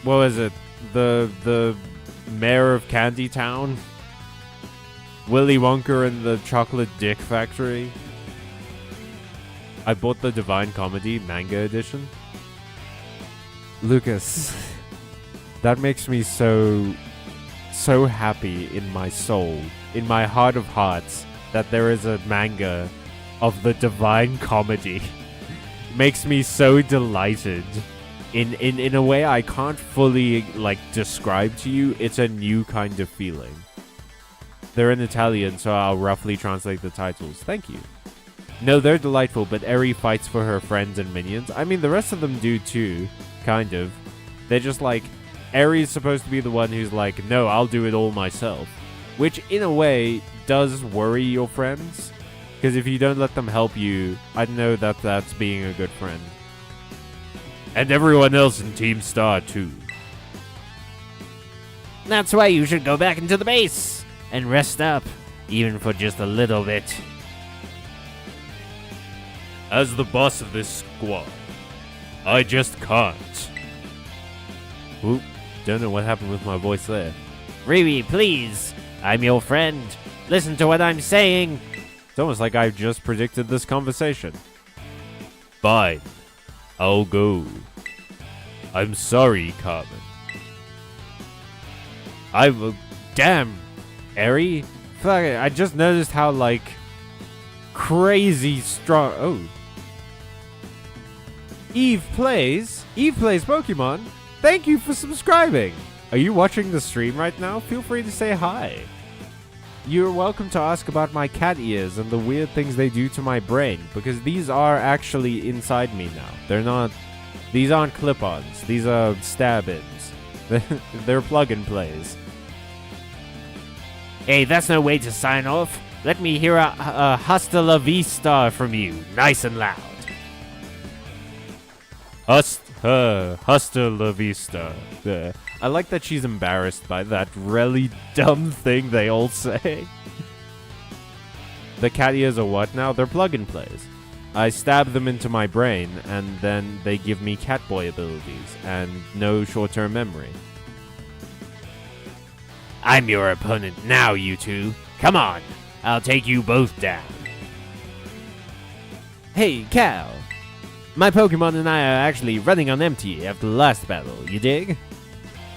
what was it? The mayor of Candy Town? Willy Wonka and the Chocolate Dick Factory? I bought the Divine Comedy manga edition. Lucas, that makes me so happy in my soul, in my heart of hearts, that there is a manga of the Divine Comedy. Makes me so delighted. In a way I can't fully describe to you. It's a new kind of feeling. They're in Italian, so I'll roughly translate the titles. Thank you. No, they're delightful, but Eri fights for her friends and minions. I mean, the rest of them do too, kind of. They're just like, Eri's supposed to be the one who's like, no, I'll do it all myself. Which, in a way, does worry your friends. Because if you don't let them help you, I know that that's being a good friend. And everyone else in Team Star too. That's why you should go back into the base and rest up, even for just a little bit. As the boss of this squad, I just can't. Oop, don't know what happened with my voice there. Riri, please. I'm your friend. Listen to what I'm saying. It's almost like I just predicted this conversation. Fine. I'll go. I'm sorry, Carmen. Damn, Eri? Fuck it, I just noticed how, crazy strong... Oh. Eve plays Pokemon. Thank you for subscribing. Are you watching the stream right now? Feel free to say hi. You're welcome to ask about my cat ears and the weird things they do to my brain, because these are actually inside me now. They're not... These aren't clip-ons. These are stab-ins. They're plug-and-plays. Hey, that's no way to sign off. Let me hear a hasta la vista from you, nice and loud. Hasta la vista. I like that she's embarrassed by that really dumb thing they all say. The cat ears are what now? They're plug-and-plays. I stab them into my brain, and then they give me Catboy abilities, and no short-term memory. I'm your opponent now, you two. Come on, I'll take you both down. Hey, Cal. My Pokemon and I are actually running on empty after the last battle, you dig?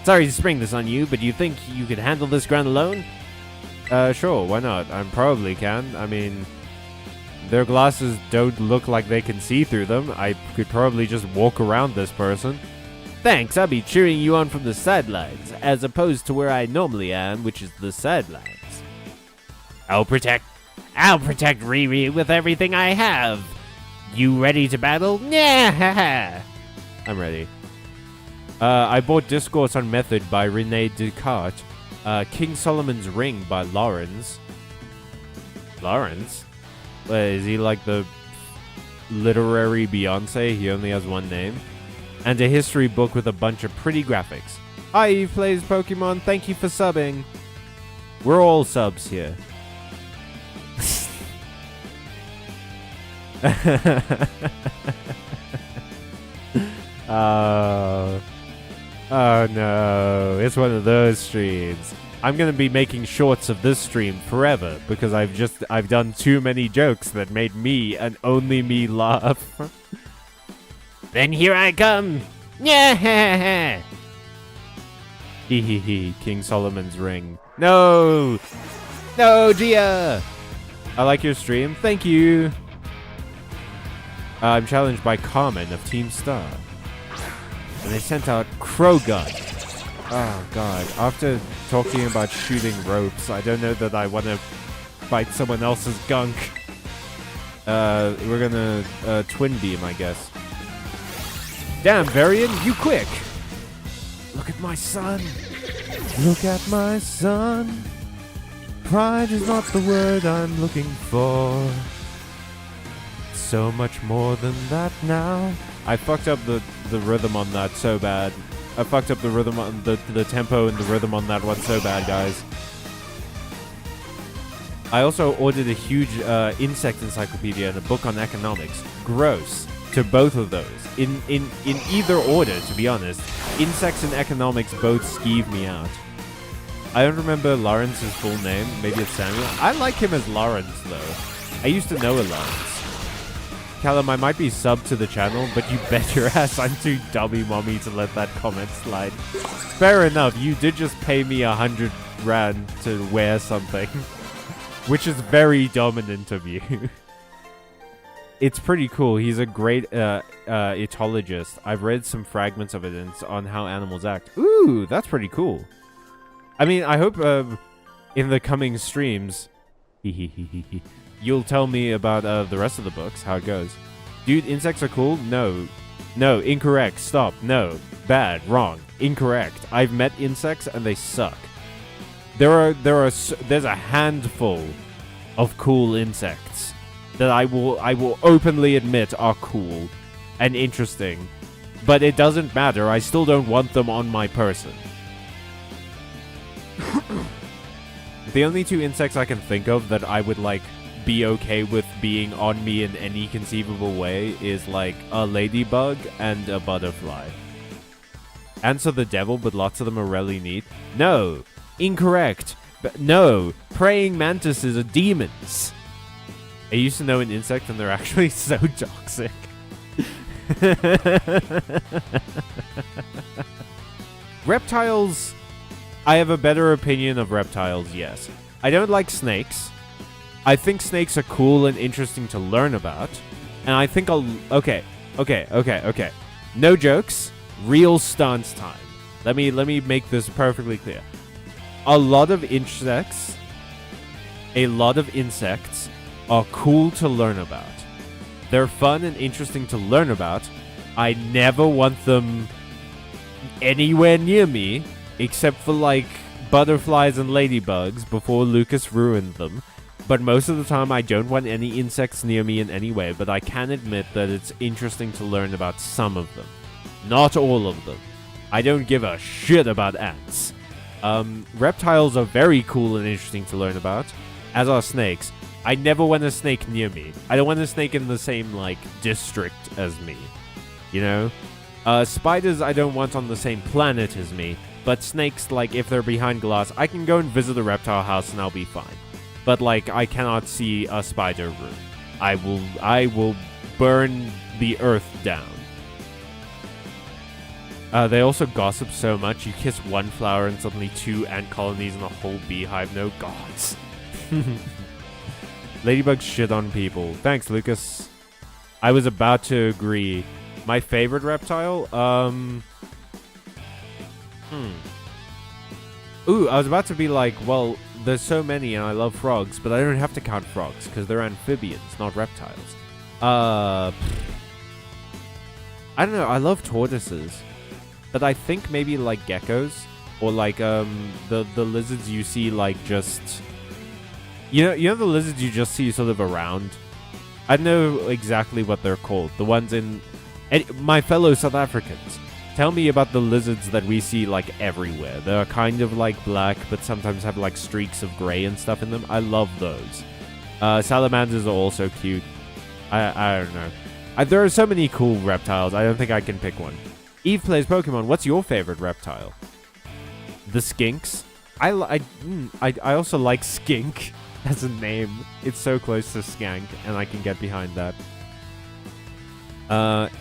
Sorry to spring this on you, but you think you could handle this ground alone? Sure, why not? I probably can. I mean, their glasses don't look like they can see through them. I could probably just walk around this person. Thanks, I'll be cheering you on from the sidelines, as opposed to where I normally am, which is the sidelines. I'll protect Riri with everything I have. You ready to battle? Yeah. I'm ready. I bought Discourse on Method by Rene Descartes. King Solomon's Ring by Lawrence. Lawrence? Is he like the literary Beyonce? He only has one name. And a history book with a bunch of pretty graphics. Hi, Eve Plays Pokemon. Thank you for subbing. We're all subs here. Oh no, it's one of those streams. I'm gonna be making shorts of this stream forever because I've done too many jokes that made me and only me laugh. Then here I come. Yeah. Hee hee hee, King Solomon's Ring. No! No, Gia! I like your stream. Thank you. I'm challenged by Carmen of Team Star. And they sent out Krogun. Oh, God. After talking about shooting ropes, I don't know that I want to fight someone else's gunk. We're gonna twin beam, I guess. Damn, Varian, you quick! Look at my son. Look at my son. Pride is not the word I'm looking for. So much more than that now. I fucked up the rhythm on that so bad. I fucked up the rhythm on the tempo and the rhythm on that one so bad, guys. I also ordered a huge insect encyclopedia and a book on economics. Gross. To both of those. In either order, to be honest. Insects and economics both skeeve me out. I don't remember Lawrence's full name. Maybe it's Samuel. I like him as Lawrence, though. I used to know a Lawrence. Callum, I might be sub to the channel, but you bet your ass I'm too dummy mommy to let that comment slide. Fair enough, you did just pay me 100 rand to wear something. Which is very dominant of you. It's pretty cool. He's a great etologist. I've read some fragments of it and it's on how animals act. Ooh, that's pretty cool. I mean, I hope in the coming streams, you'll tell me about the rest of the books, how it goes. Dude, insects are cool? No. No, incorrect. Stop. No. Bad. Wrong. Incorrect. I've met insects and they suck. There's a handful of cool insects that I will openly admit are cool and interesting, but it doesn't matter. I still don't want them on my person. The only two insects I can think of that I would like be okay with being on me in any conceivable way is like a ladybug and a butterfly. Ants are the devil, but lots of them are really neat. No. Incorrect. But no. Praying mantises are demons. I used to know an insect and they're actually so toxic. Reptiles. I have a better opinion of reptiles, yes. I don't like snakes. I think snakes are cool and interesting to learn about. And I think okay. No jokes. Real stance time. Let me make this perfectly clear. A lot of insects are cool to learn about. They're fun and interesting to learn about. I never want them anywhere near me, except for like butterflies and ladybugs before Lucas ruined them. But most of the time I don't want any insects near me in any way, but I can admit that it's interesting to learn about some of them. Not all of them. I don't give a shit about ants. Reptiles are very cool and interesting to learn about, as are snakes. I never want a snake near me. I don't want a snake in the same, like, district as me. You know? Spiders I don't want on the same planet as me, but snakes, like, if they're behind glass, I can go and visit a reptile house and I'll be fine. But, like, I cannot see a spider room. I will burn the earth down. They also gossip so much. You kiss one flower and suddenly 2 ant colonies and a whole beehive. No gods. Ladybugs shit on people. Thanks, Lucas. I was about to agree. My favorite reptile? Ooh, I was about to be like, well, there's so many and I love frogs, but I don't have to count frogs because they're amphibians, not reptiles. I don't know. I love tortoises. But I think maybe like geckos or like the lizards you see like just you know the lizards you just see sort of around. I don't know exactly what they're called. The ones in my fellow South Africans. Tell me about the lizards that we see like everywhere. They're kind of like black but sometimes have like streaks of gray and stuff in them. I love those. Salamanders are also cute. I don't know. There are so many cool reptiles. I don't think I can pick one. Eve plays Pokemon. What's your favorite reptile? The skinks. I also like skink as a name. It's so close to skank, and I can get behind that.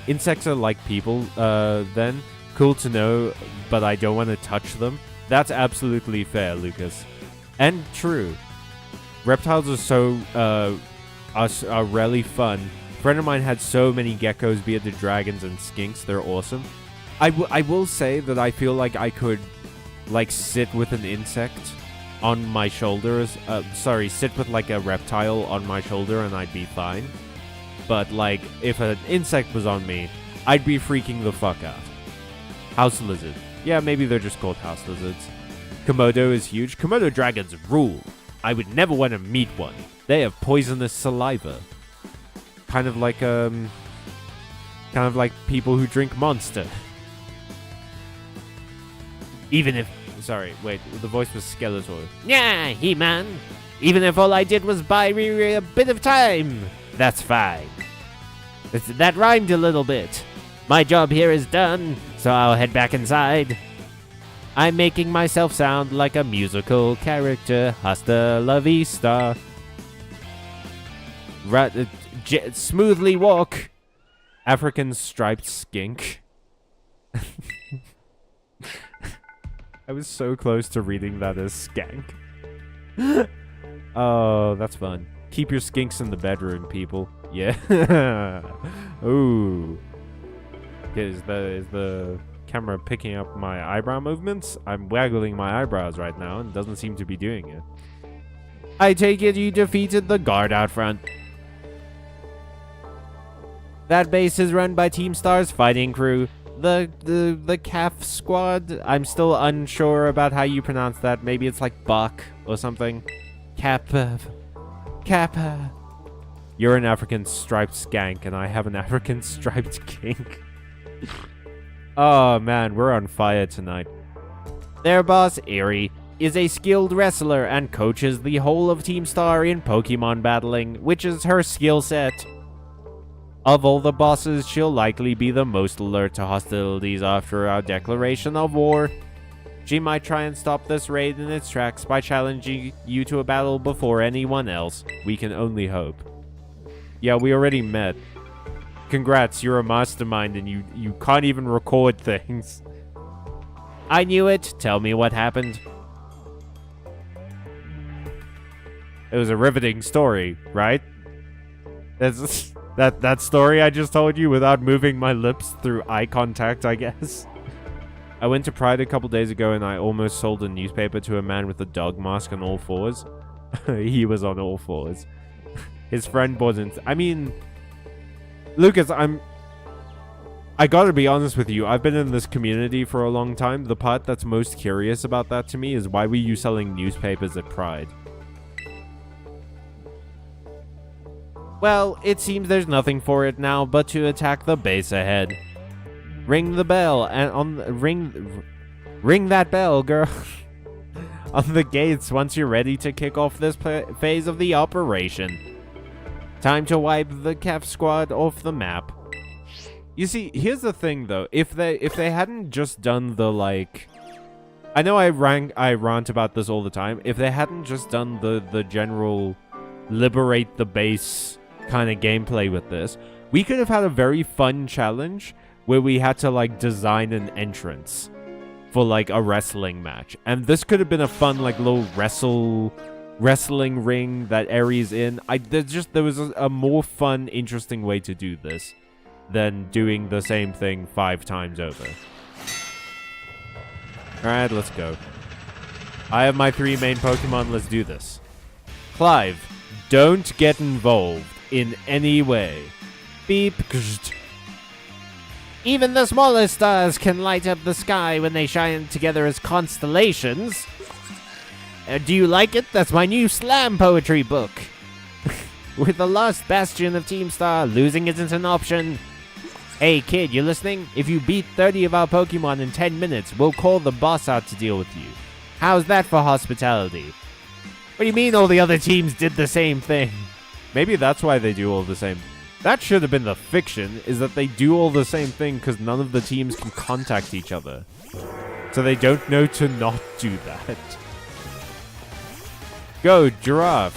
Insects are like people, then. Cool to know, but I don't want to touch them. That's absolutely fair, Lucas. And true. Reptiles are so, are really fun. A friend of mine had so many geckos, bearded dragons, and skinks. They're awesome. I will say that I feel like I could, like, sit with an insect on my shoulders. Sit with, like, a reptile on my shoulder and I'd be fine. But, like, if an insect was on me, I'd be freaking the fuck out. House lizard. Yeah, maybe they're just called house lizards. Komodo is huge. Komodo dragons rule. I would never want to meet one. They have poisonous saliva. Kind of like people who drink Monster. Even if... Sorry, wait, the voice was Skeletor. Yeah, He-Man. Even if all I did was buy Riri a bit of time, that's fine. That rhymed a little bit. My job here is done, so I'll head back inside. I'm making myself sound like a musical character. Hasta la vista. Smoothly walk. African striped skink. I was so close to reading that as skank. Oh, that's fun. Keep your skinks in the bedroom, people. Yeah. Ooh. Is the camera picking up my eyebrow movements? I'm waggling my eyebrows right now and doesn't seem to be doing it. I take it you defeated the guard out front. That base is run by Team Star's fighting crew. The CAF squad. I'm still unsure about how you pronounce that. Maybe it's like Bach or something. Kappa. You're an African striped skank and I have an African striped kink. Oh man, we're on fire tonight. Their boss, Eri, is a skilled wrestler and coaches the whole of Team Star in Pokemon battling, which is her skill set. Of all the bosses, she'll likely be the most alert to hostilities after our declaration of war. She might try and stop this raid in its tracks by challenging you to a battle before anyone else. We can only hope. Yeah, we already met. Congrats, you're a mastermind and you can't even record things. I knew it. Tell me what happened. It was a riveting story, right? That's that story I just told you without moving my lips through eye contact, I guess. I went to Pride a couple days ago and I almost sold a newspaper to a man with a dog mask on all fours. He was on all fours. His friend wasn't. I mean, Lucas, I gotta be honest with you. I've been in this community for a long time. The part that's most curious about that to me is why were you selling newspapers at Pride? Well, it seems there's nothing for it now but to attack the base ahead. Ring the bell and ring that bell, girl. On the gates once you're ready to kick off this phase of the operation. Time to wipe the CAF squad off the map. You see, here's the thing though. If they hadn't just done the like, I know I rant about this all the time. If they hadn't just done the general liberate the base kind of gameplay with this, we could have had a very fun challenge where we had to like design an entrance for like a wrestling match, and this could have been a fun like little wrestling ring that Aries in. There was a more fun, interesting way to do this than doing the same thing 5 times over. Alright, let's go. I have my 3 main Pokemon, let's do this. Clive, don't get involved in any way. Beep. Even the smallest stars can light up the sky when they shine together as constellations. Do you like it? That's my new slam poetry book. With the last bastion of Team Star, losing isn't an option. Hey kid, you listening? If you beat 30 of our Pokemon in 10 minutes, we'll call the boss out to deal with you. How's that for hospitality? What do you mean all the other teams did the same thing? Maybe that's why they do all the same. That should have been the fiction, is that they do all the same thing because none of the teams can contact each other. So they don't know to not do that. Go, Giraffe.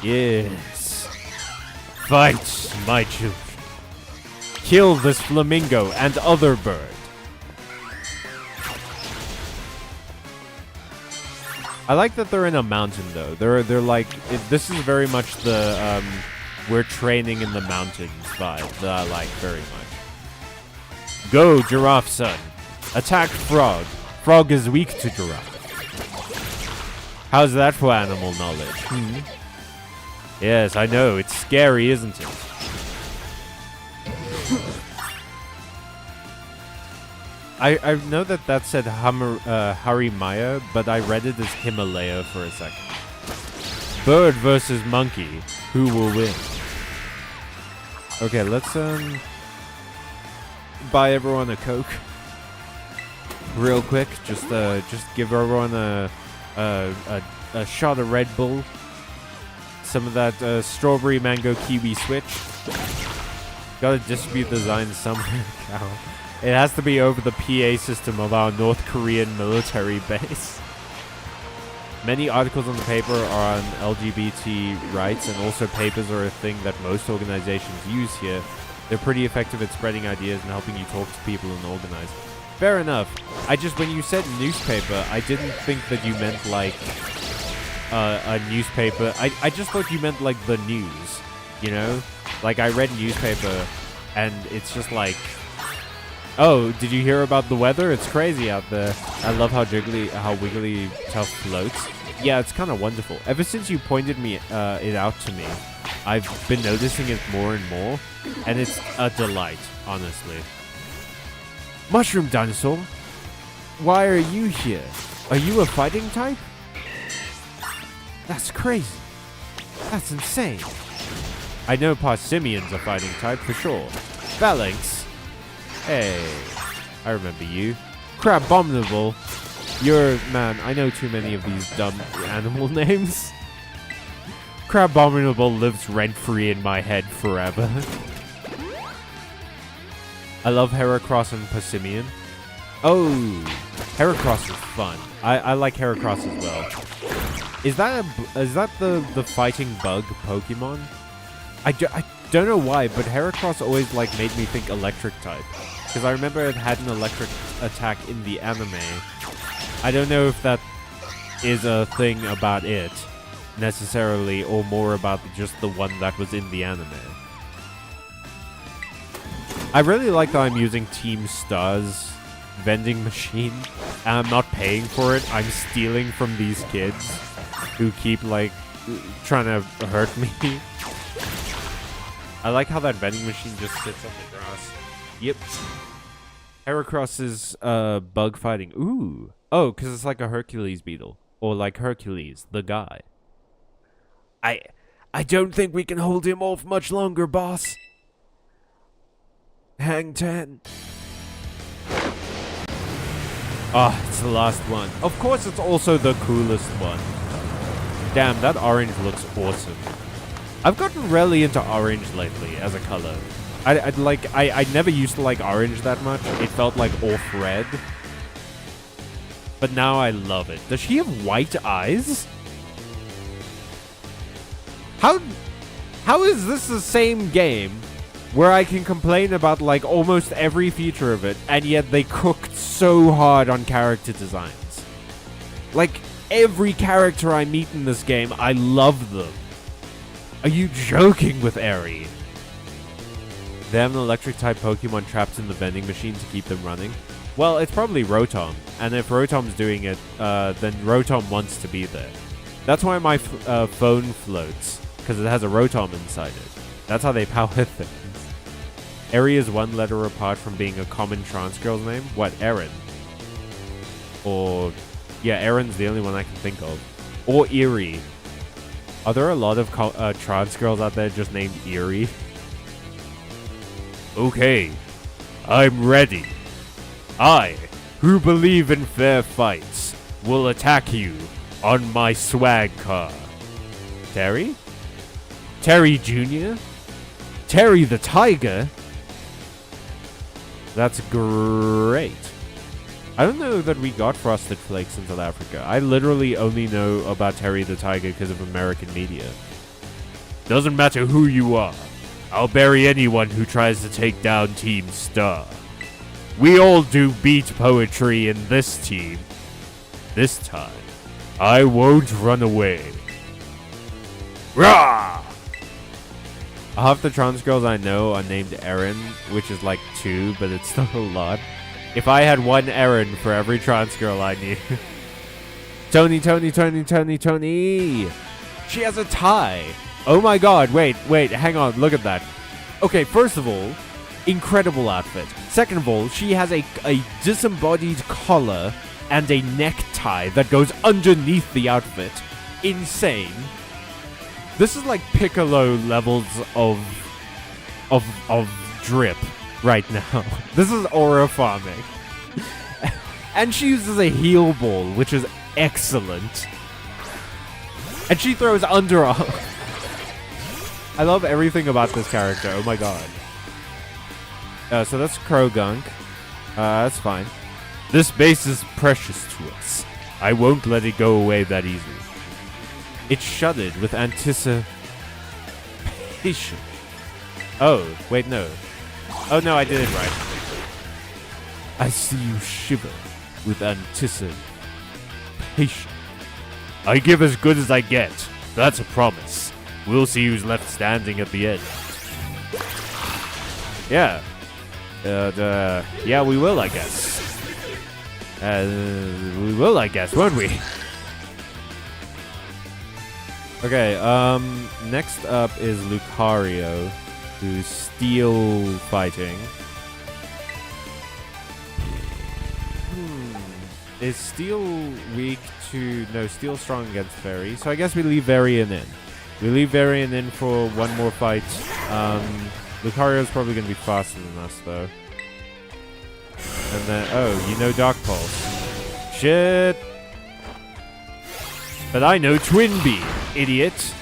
Yes. Fight, my children. Kill this flamingo and other bird. I like that they're in a mountain though. They're like this is very much the we're training in the mountains vibe that I like very much. Go, giraffe son. Attack frog. Frog is weak to giraffe. How's that for animal knowledge? Yes, I know. It's scary, isn't it? I know that said Harimaya, but I read it as Himalaya for a second. Bird versus monkey. Who will win? Okay, let's buy everyone a Coke. Real quick, just give everyone a shot of Red Bull. Some of that strawberry mango kiwi switch. Gotta distribute the design somewhere. It has to be over the PA system of our North Korean military base. Many articles on the paper are on LGBT rights, and also papers are a thing that most organizations use here. They're pretty effective at spreading ideas and helping you talk to people and organize. Fair enough. When you said newspaper, I didn't think that you meant like a newspaper. I just thought you meant like the news, you know? Like I read newspaper and it's just like, oh, did you hear about the weather? It's crazy out there. I love how wiggly Tough floats. Yeah, it's kind of wonderful. Ever since you pointed it out to me, I've been noticing it more and more, and it's a delight, honestly. Mushroom Dinosaur? Why are you here? Are you a fighting type? That's crazy. That's insane. I know Parsimion's a fighting type for sure. Phalanx? Hey, I remember you. Crabominable. Man, I know too many of these dumb animal names. Crabominable lives rent-free in my head forever. I love Heracross and Passimian. Oh, Heracross is fun. I like Heracross as well. Is that the fighting bug Pokemon? I don't know why, but Heracross always like made me think electric type. Because I remember it had an electric attack in the anime. I don't know if that is a thing about it, necessarily, or more about just the one that was in the anime. I really like that I'm using Team Star's vending machine, and I'm not paying for it. I'm stealing from these kids who keep, like, trying to hurt me. I like how that vending machine just sits on the grass. Yep. Heracross's bug fighting. Ooh. Oh, because it's like a Hercules beetle. Or like Hercules, the guy. I don't think we can hold him off much longer, boss. Hang 10. Ah, it's the last one. Of course, it's also the coolest one. Damn, that orange looks awesome. I've gotten really into orange lately as a color. I never used to like orange that much. It felt like off-red. But now I love it. Does she have white eyes? How is this the same game where I can complain about like almost every feature of it, and yet they cooked so hard on character designs? Like, every character I meet in this game, I love them. Are you joking with Eri? They have an electric-type Pokemon trapped in the vending machine to keep them running. Well, it's probably Rotom, and if Rotom's doing it, then Rotom wants to be there. That's why my phone floats, because it has a Rotom inside it. That's how they power things. Eri is one letter apart from being a common trans girl's name. What, Erin? Or, yeah, Erin's the only one I can think of. Or Eerie. Are there a lot of trans girls out there just named Eerie? Okay, I'm ready. I, who believe in fair fights, will attack you on my swag car. Terry? Terry Jr.? Terry the Tiger? That's great. I don't know that we got Frosted Flakes in South Africa. I literally only know about Terry the Tiger because of American media. Doesn't matter who you are. I'll bury anyone who tries to take down Team Star. We all do beat poetry in this team. This time, I won't run away. Rah! Half the trans girls I know are named Erin, which is like 2, but it's still a lot. If I had 1 Erin for every trans girl I knew. Tony. She has a tie. Oh my god, wait, hang on, look at that. Okay, first of all, incredible outfit. Second of all, she has a disembodied collar and a necktie that goes underneath the outfit. Insane. This is like Piccolo levels of drip right now. This is aura farming. And she uses a heal ball, which is excellent. And she throws underarm. I love everything about this character. Oh my god. So that's Krogunk. That's fine. This base is precious to us. I won't let it go away that easily. It shuddered with anticipation. Oh, wait, no. Oh no, I did it right. I see you shiver with anticipation. I give as good as I get. That's a promise. We'll see who's left standing at the end. Yeah. Yeah, we will, I guess. We will, I guess, won't we? Okay, next up is Lucario, who's steel fighting. Is steel weak to... No, steel strong against fairy. So I guess we leave Varian in. We leave Varian in for one more fight. Lucario's probably going to be faster than us, though. And then... Oh, you know Dark Pulse. Shit! But I know Twin Beam, idiot.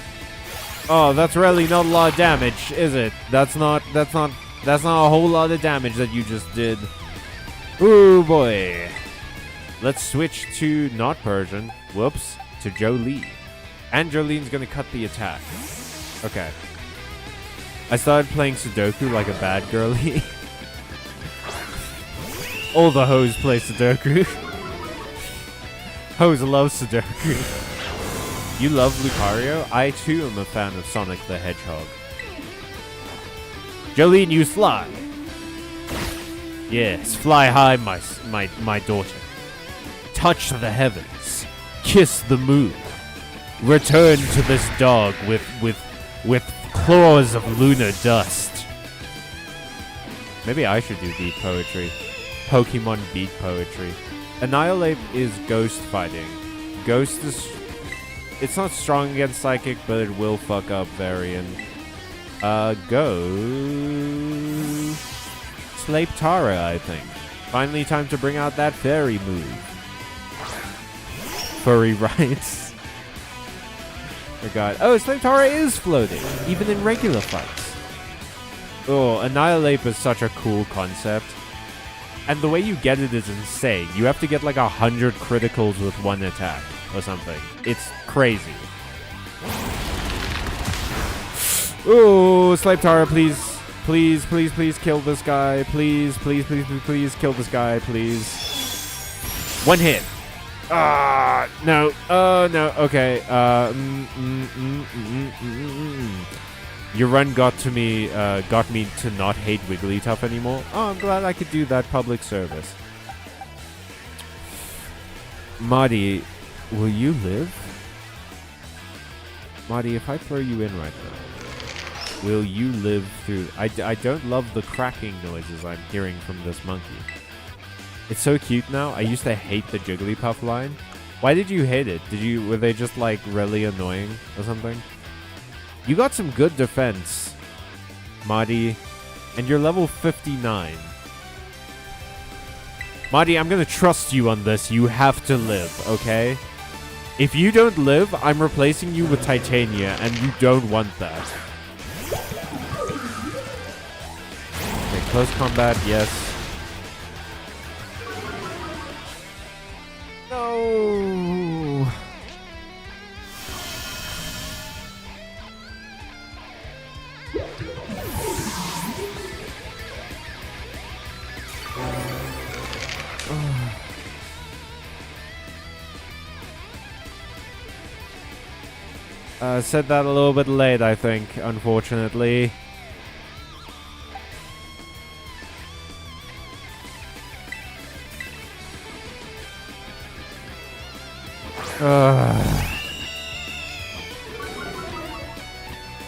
Oh, that's really not a lot of damage, is it? That's not a whole lot of damage that you just did. Ooh, boy. Let's switch to not Persian. Whoops. To Jolie. And Jolene's gonna cut the attack. Okay. I started playing Sudoku like a bad girly. All the hoes play Sudoku. Hoes love Sudoku. You love Lucario? I too am a fan of Sonic the Hedgehog. Jolene, you fly. Yes, fly high, my daughter. Touch the heavens. Kiss the moon. Return to this dog with claws of lunar dust. Maybe I should do beat poetry. Pokemon beat poetry. Annihilate is ghost fighting. Ghost is... It's not strong against Psychic, but it will fuck up Varian. Go... Slape Tara, I think. Finally time to bring out that fairy move. Furry rights. Oh god. Oh, Slape Tara is floating, even in regular fights. Oh, Annihilate is such a cool concept. And the way you get it is insane. You have to get like 100 criticals with one attack or something. It's crazy. Ooh, Slape Tara, please. Please, please, please kill this guy. Please, please, please, please, please kill this guy, please. One hit. No. No. Okay. Your run got me to not hate Wigglytuff anymore. Oh, I'm glad I could do that public service. Marty, will you live? Marty, if I throw you in right now, will you live through... I don't love the cracking noises I'm hearing from this monkey. It's so cute now. I used to hate the Jigglypuff line. Why did you hate it? Were they just like really annoying or something? You got some good defense, Marty, and you're level 59. Marty, I'm gonna trust you on this. You have to live, okay? If you don't live, I'm replacing you with Titania, and you don't want that. Okay, close combat, yes. No. Said that a little bit late, I think, unfortunately.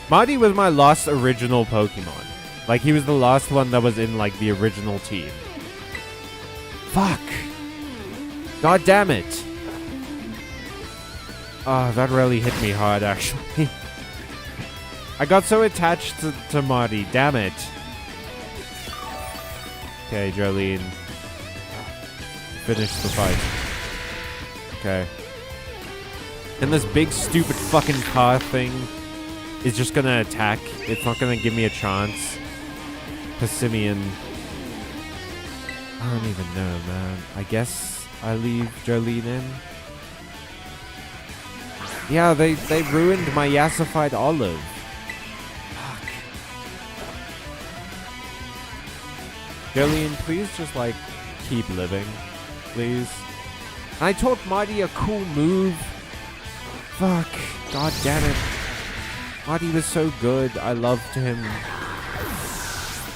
Marty was my last original Pokemon. Like, he was the last one that was in, like, the original team. Fuck. God damn it. Oh, that really hit me hard, actually. I got so attached to Marty. Damn it. Okay, Jolene. Finish the fight. Okay. And this big, stupid fucking car thing is just gonna attack. It's not gonna give me a chance. Passimian. I don't even know, man. I guess I leave Jolene in. Yeah, they ruined my Yassified Olive. Fuck. Jolene, please just, like, keep living. Please. I taught Marty a cool move. Fuck. God damn it. Marty was so good. I loved him.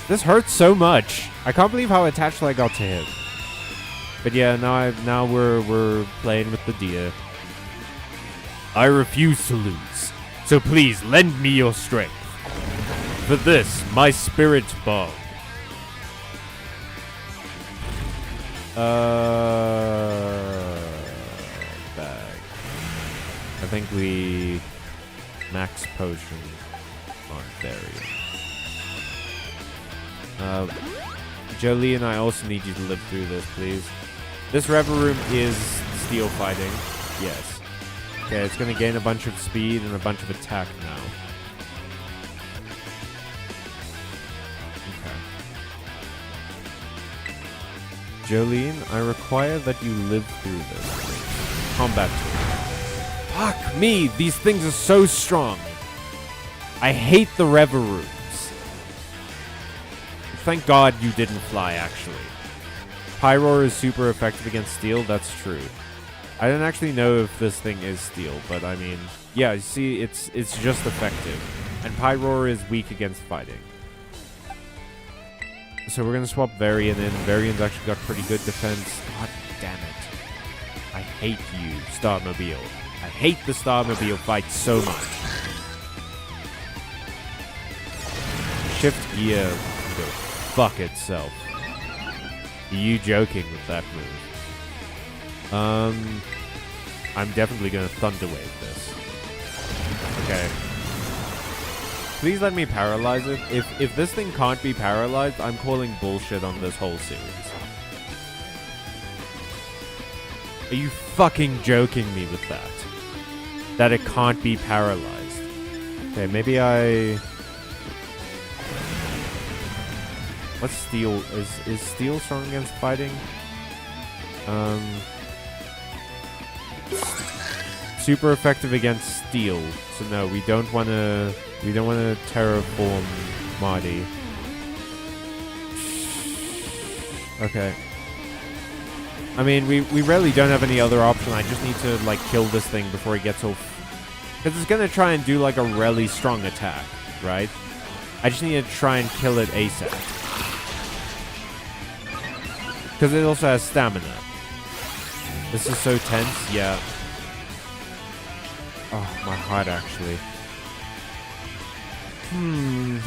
This hurts so much. I can't believe how attached I got to him. But yeah, now we're playing with the deer. I refuse to lose, so please lend me your strength. For this, my spirit bomb. Bag. I think we max potion on Therian. Jolie and I also need you to live through this, please. This Rever Room is steel fighting. Yes. Okay, it's gonna gain a bunch of speed and a bunch of attack now. Okay. Jolene, I require that you live through this, please. Combat tool. Fuck me! These things are so strong. I hate the Rever Rooms. Thank God you didn't fly, actually. Pyroar is super effective against steel, that's true. I don't actually know if this thing is steel, but I mean, yeah, you see, it's just effective. And Pyroar is weak against fighting. So we're gonna swap Varian in. Varian's actually got pretty good defense. God damn it. I hate you, Starmobile. I hate the Starmobile fight so much. Shift gear can go fuck itself. Are you joking with that move? I'm definitely gonna Thunder Wave this. Okay. Please let me paralyze it. If this thing can't be paralyzed, I'm calling bullshit on this whole series. Are you fucking joking me with that? That it can't be paralyzed. Okay, maybe I... What's steel? Is steel strong against fighting? Super effective against steel. So no, we don't wanna terraform Marty. Okay. I mean, we really don't have any other option. I just need to, like, kill this thing before he gets off. Because it's gonna try and do, like, a really strong attack, right? I just need to try and kill it ASAP. Because it also has stamina. This is so tense, yeah. Oh, my heart, actually.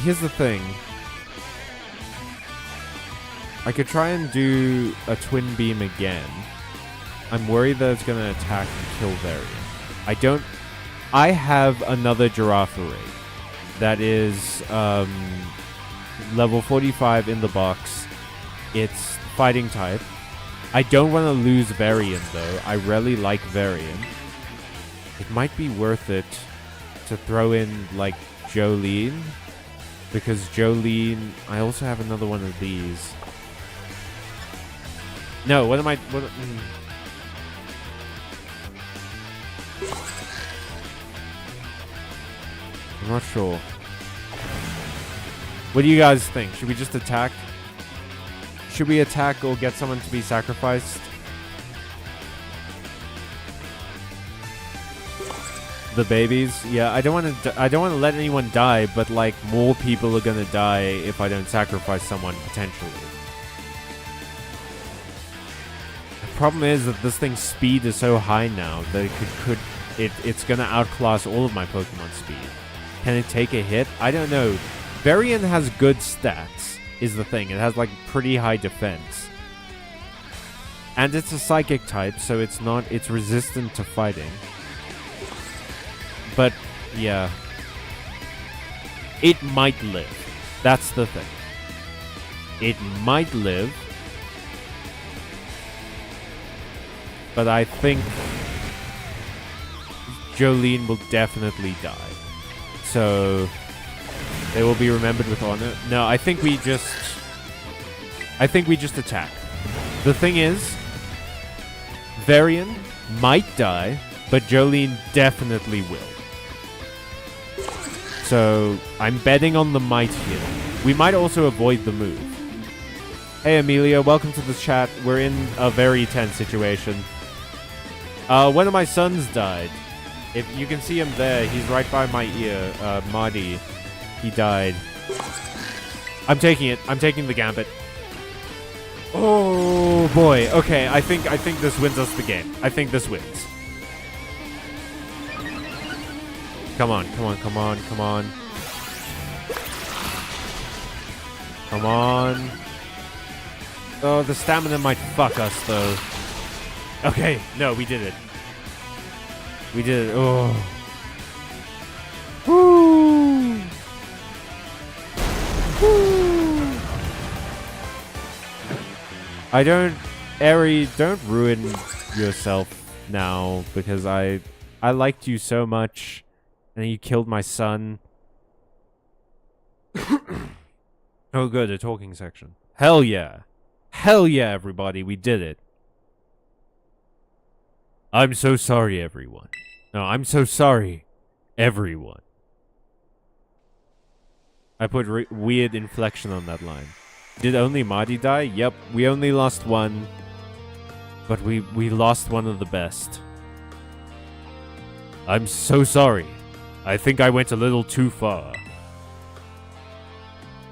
Here's the thing. I could try and do a Twin Beam again. I'm worried that it's going to attack and kill Varian. I have another Girafarig that is level 45 in the box. It's fighting type. I don't want to lose Varian, though. I really like Varian. It might be worth it to throw in, like, Jolene. Because Jolene... I also have another one of these. No, what am I... I'm not sure. What do you guys think? Should we just attack? Should we attack or get someone to be sacrificed? the babies. Yeah, I don't want to let anyone die, but like more people are gonna die if I don't sacrifice someone potentially. The problem is that this thing's speed is so high now that it's gonna outclass all of my Pokemon speed. Can it take a hit? I don't know. Varian has good stats, is the thing. It has like pretty high defense. And it's a psychic type, so it's resistant to fighting. But, yeah. It might live. That's the thing. It might live. But I think Jolene will definitely die. So they will be remembered with honor. No, I think we just attack. The thing is, Varian might die, but Jolene definitely will. So I'm betting on the might here. We might also avoid the move. Hey Amelia, welcome to the chat. We're in a very tense situation. One of my sons died. If you can see him there, he's right by my ear. Marty, he died. I'm taking it. I'm taking the gambit. Oh boy. Okay, I think this wins us the game. I think this wins. Come on, come on, come on, come on. Come on. Oh, the stamina might fuck us though. Okay, no, we did it. We did it. Oh. Woo. Woo. I don't, Eri, don't ruin yourself now because I liked you so much and then you killed my son. Oh good, a talking section. Hell yeah. Hell yeah, everybody, we did it. I'm so sorry, everyone. No, I'm so sorry, everyone. I put weird inflection on that line. Did only Marty die? Yep, we only lost one. But we lost one of the best. I'm so sorry. I think I went a little too far.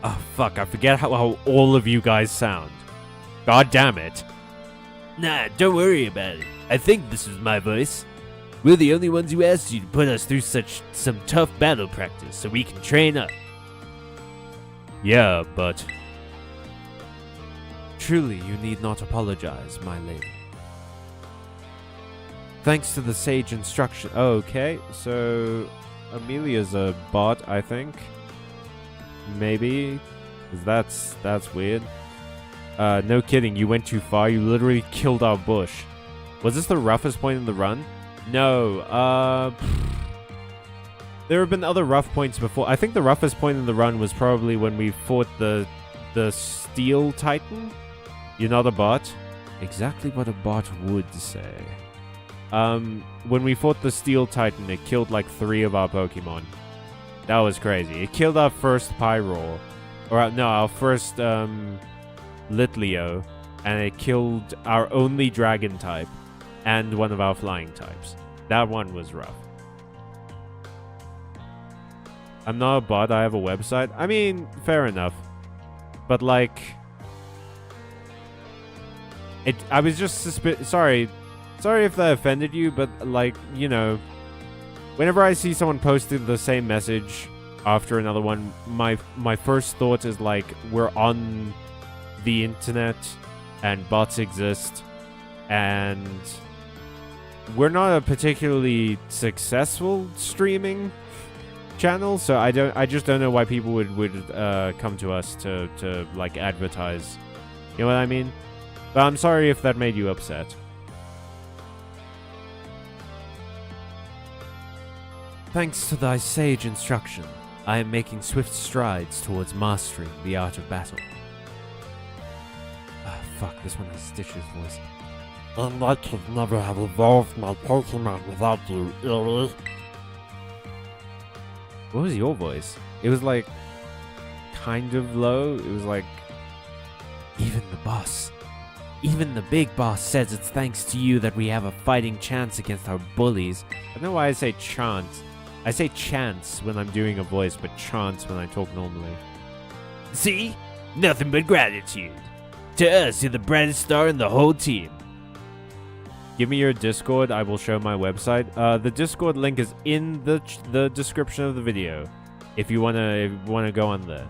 Oh, fuck, I forget how all of you guys sound. God damn it. Nah, don't worry about it. I think this was my voice. We're the only ones who asked you to put us through some tough battle practice so we can train up. Yeah, but... Truly, you need not apologize, my lady. Thanks to the sage instruction... Oh, okay, so... Amelia's a bot, I think. Maybe. 'Cause that's weird. No kidding, you went too far. You literally killed our bush. Was this the roughest point in the run? No, there have been other rough points before. I think the roughest point in the run was probably when we fought the Steel Titan. You're not a bot? Exactly what a bot would say. When we fought the Steel Titan, it killed like 3 of our Pokemon. That was crazy. It killed our first Pyroar. Or, no, our first, Litleo. And it killed our only Dragon type. And one of our flying types. That one was rough. I'm not a bot, I have a website. I mean, fair enough. But like... I was just sorry. Sorry if that offended you, but like, you know... Whenever I see someone posting the same message after another one, my first thought is like, we're on the internet and bots exist and we're not a particularly successful streaming channel, so I just don't know why people would come to us to like advertise. You know what I mean? But I'm sorry if that made you upset. Thanks to thy sage instruction, I am making swift strides towards mastering the art of battle. Ah, fuck, this one has Stitch's voice. And I could never have evolved my Pokemon without you, Erie. What was your voice? It was like kind of low. It was like even the boss Even the big boss says it's thanks to you that we have a fighting chance against our bullies. I don't know why I say chance. I say chance when I'm doing a voice, but chance when I talk normally. See? Nothing but gratitude. To us, you're the brightest star in the whole team. Give me your Discord. I will show my website. The Discord link is in the description of the video. If you wanna go on there.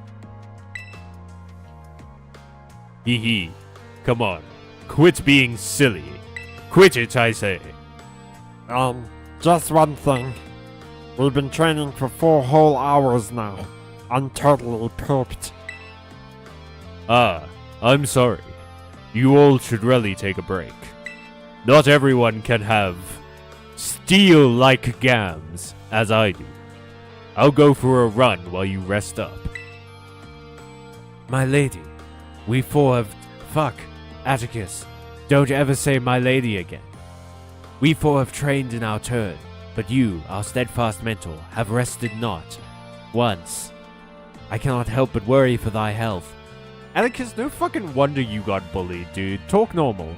Hee hee. Come on. Quit being silly. Quit it, I say. Just one thing. We've been training for 4 whole hours now. I'm totally pooped. Ah, I'm sorry. You all should really take a break. Not everyone can have steel-like gams, as I do. I'll go for a run while you rest up. My lady, we 4 have... Fuck, Atticus, don't ever say my lady again. We 4 have trained in our turn, but you, our steadfast mentor, have rested not once. I cannot help but worry for thy health. Atticus, no fucking wonder you got bullied, dude. Talk normal.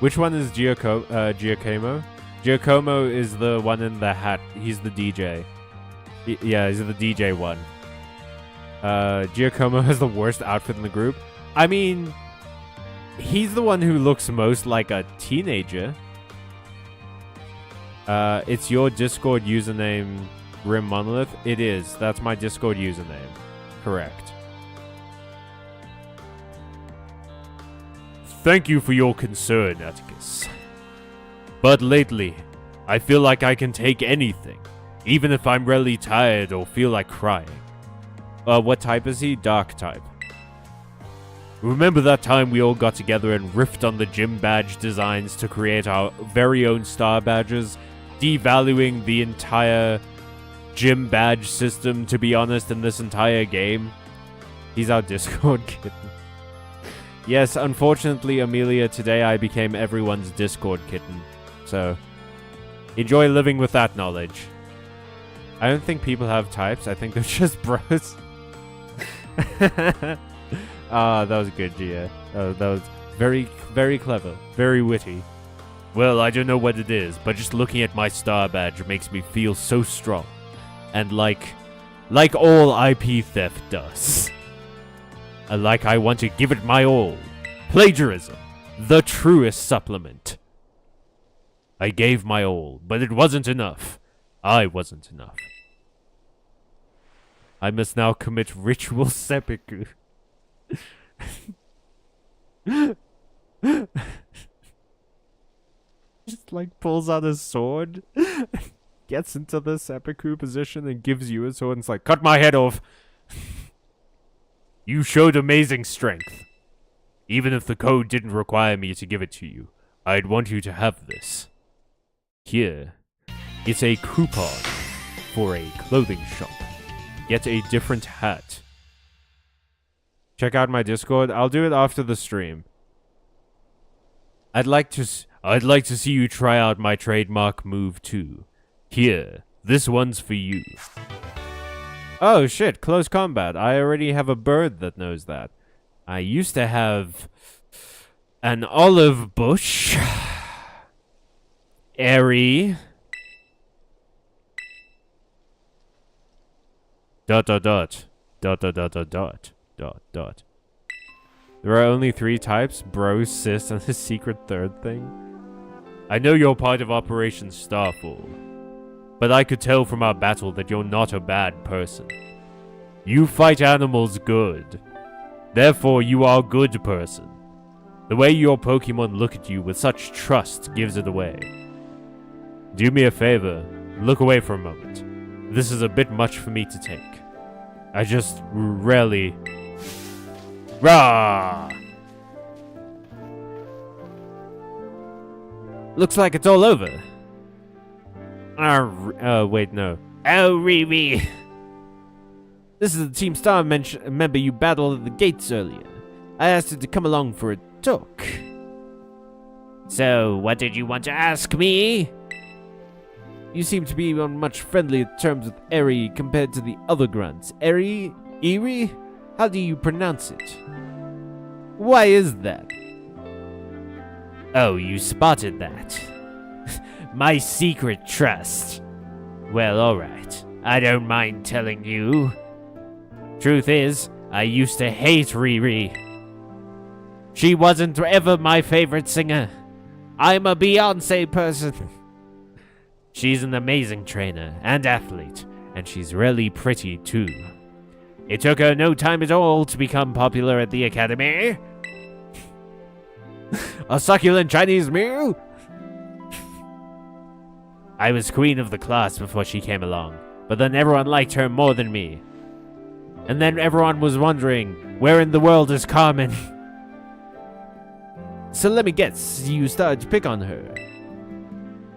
Which one is Giacomo? Giacomo is the one in the hat. He's the DJ. Yeah, he's the DJ one. Giacomo has the worst outfit in the group. I mean, he's the one who looks most like a teenager. It's your Discord username, Grim Monolith? It is. That's my Discord username. Correct. Thank you for your concern, Atticus. But lately, I feel like I can take anything, even if I'm really tired or feel like crying. What type is he? Dark type. Remember that time we all got together and riffed on the gym badge designs to create our very own star badges, devaluing the entire gym badge system, to be honest, in this entire game? He's our Discord kitten. Yes, unfortunately, Amelia, today I became everyone's Discord kitten. So, enjoy living with that knowledge. I don't think people have types. I think they're just bros. That was good, Gia. That was very, very clever. Very witty. Well, I don't know what it is, but just looking at my star badge makes me feel so strong. And like all IP theft does. Like I want to give it my all. Plagiarism. The truest supplement. I gave my all, but it wasn't enough. I wasn't enough. I must now commit ritual seppuku. Just like pulls out his sword, gets into the seppuku position and gives you a sword and it's like, cut my head off. You showed amazing strength. Even if the code didn't require me to give it to you, I'd want you to have this. Here, it's a coupon for a clothing shop. Get a different hat. Check out my Discord. I'll do it after the stream. I'd like to see you try out my trademark move too. Here, this one's for you. Oh shit, close combat. I already have a bird that knows that. I used to have an olive bush. Airy. ... There are only 3 types: bro, sis, and a secret third thing. I know you're part of Operation Starfall, but I could tell from our battle that you're not a bad person. You fight animals good. Therefore, you are a good person. The way your Pokemon look at you with such trust gives it away. Do me a favor, look away for a moment. This is a bit much for me to take. I just rarely... Rah! Looks like it's all over. Wait, no. Oh, Riri! This is the Team Star member you battled at the gates earlier. I asked her to come along for a talk. So, what did you want to ask me? You seem to be on much friendlier terms with Eri compared to the other grunts. Eri? Eerie? How do you pronounce it? Why is that? Oh, you spotted that. My secret trust. Well, alright. I don't mind telling you. Truth is, I used to hate Riri. She wasn't ever my favorite singer. I'm a Beyonce person. She's an amazing trainer and athlete, and she's really pretty too. It took her no time at all to become popular at the academy. A succulent Chinese meal? I was queen of the class before she came along, but then everyone liked her more than me. And then everyone was wondering, where in the world is Carmen? So let me guess, you started to pick on her.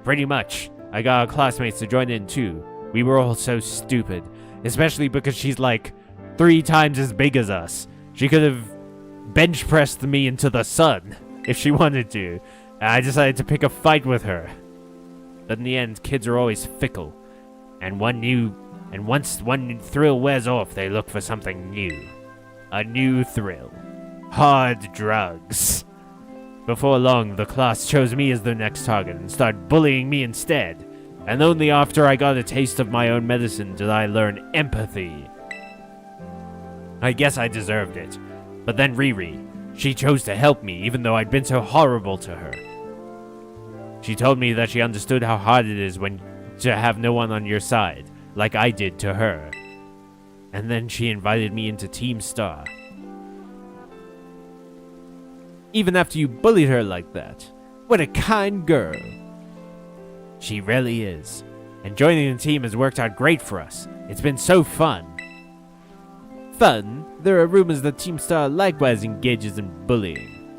Pretty much. I got our classmates to join in too. We were all so stupid, especially because she's like 3 times as big as us. She could have bench pressed me into the sun if she wanted to. And I decided to pick a fight with her. But in the end, kids are always fickle. And once one thrill wears off, they look for something new. A new thrill. Hard drugs. Before long, the class chose me as their next target and started bullying me instead. And only after I got a taste of my own medicine did I learn empathy. I guess I deserved it. But then Riri, she chose to help me even though I'd been so horrible to her. She told me that she understood how hard it is when to have no one on your side, like I did to her. And then she invited me into Team Star. Even after you bullied her like that. What a kind girl. She really is. And joining the team has worked out great for us. It's been so fun. Fun? There are rumors that Team Star likewise engages in bullying.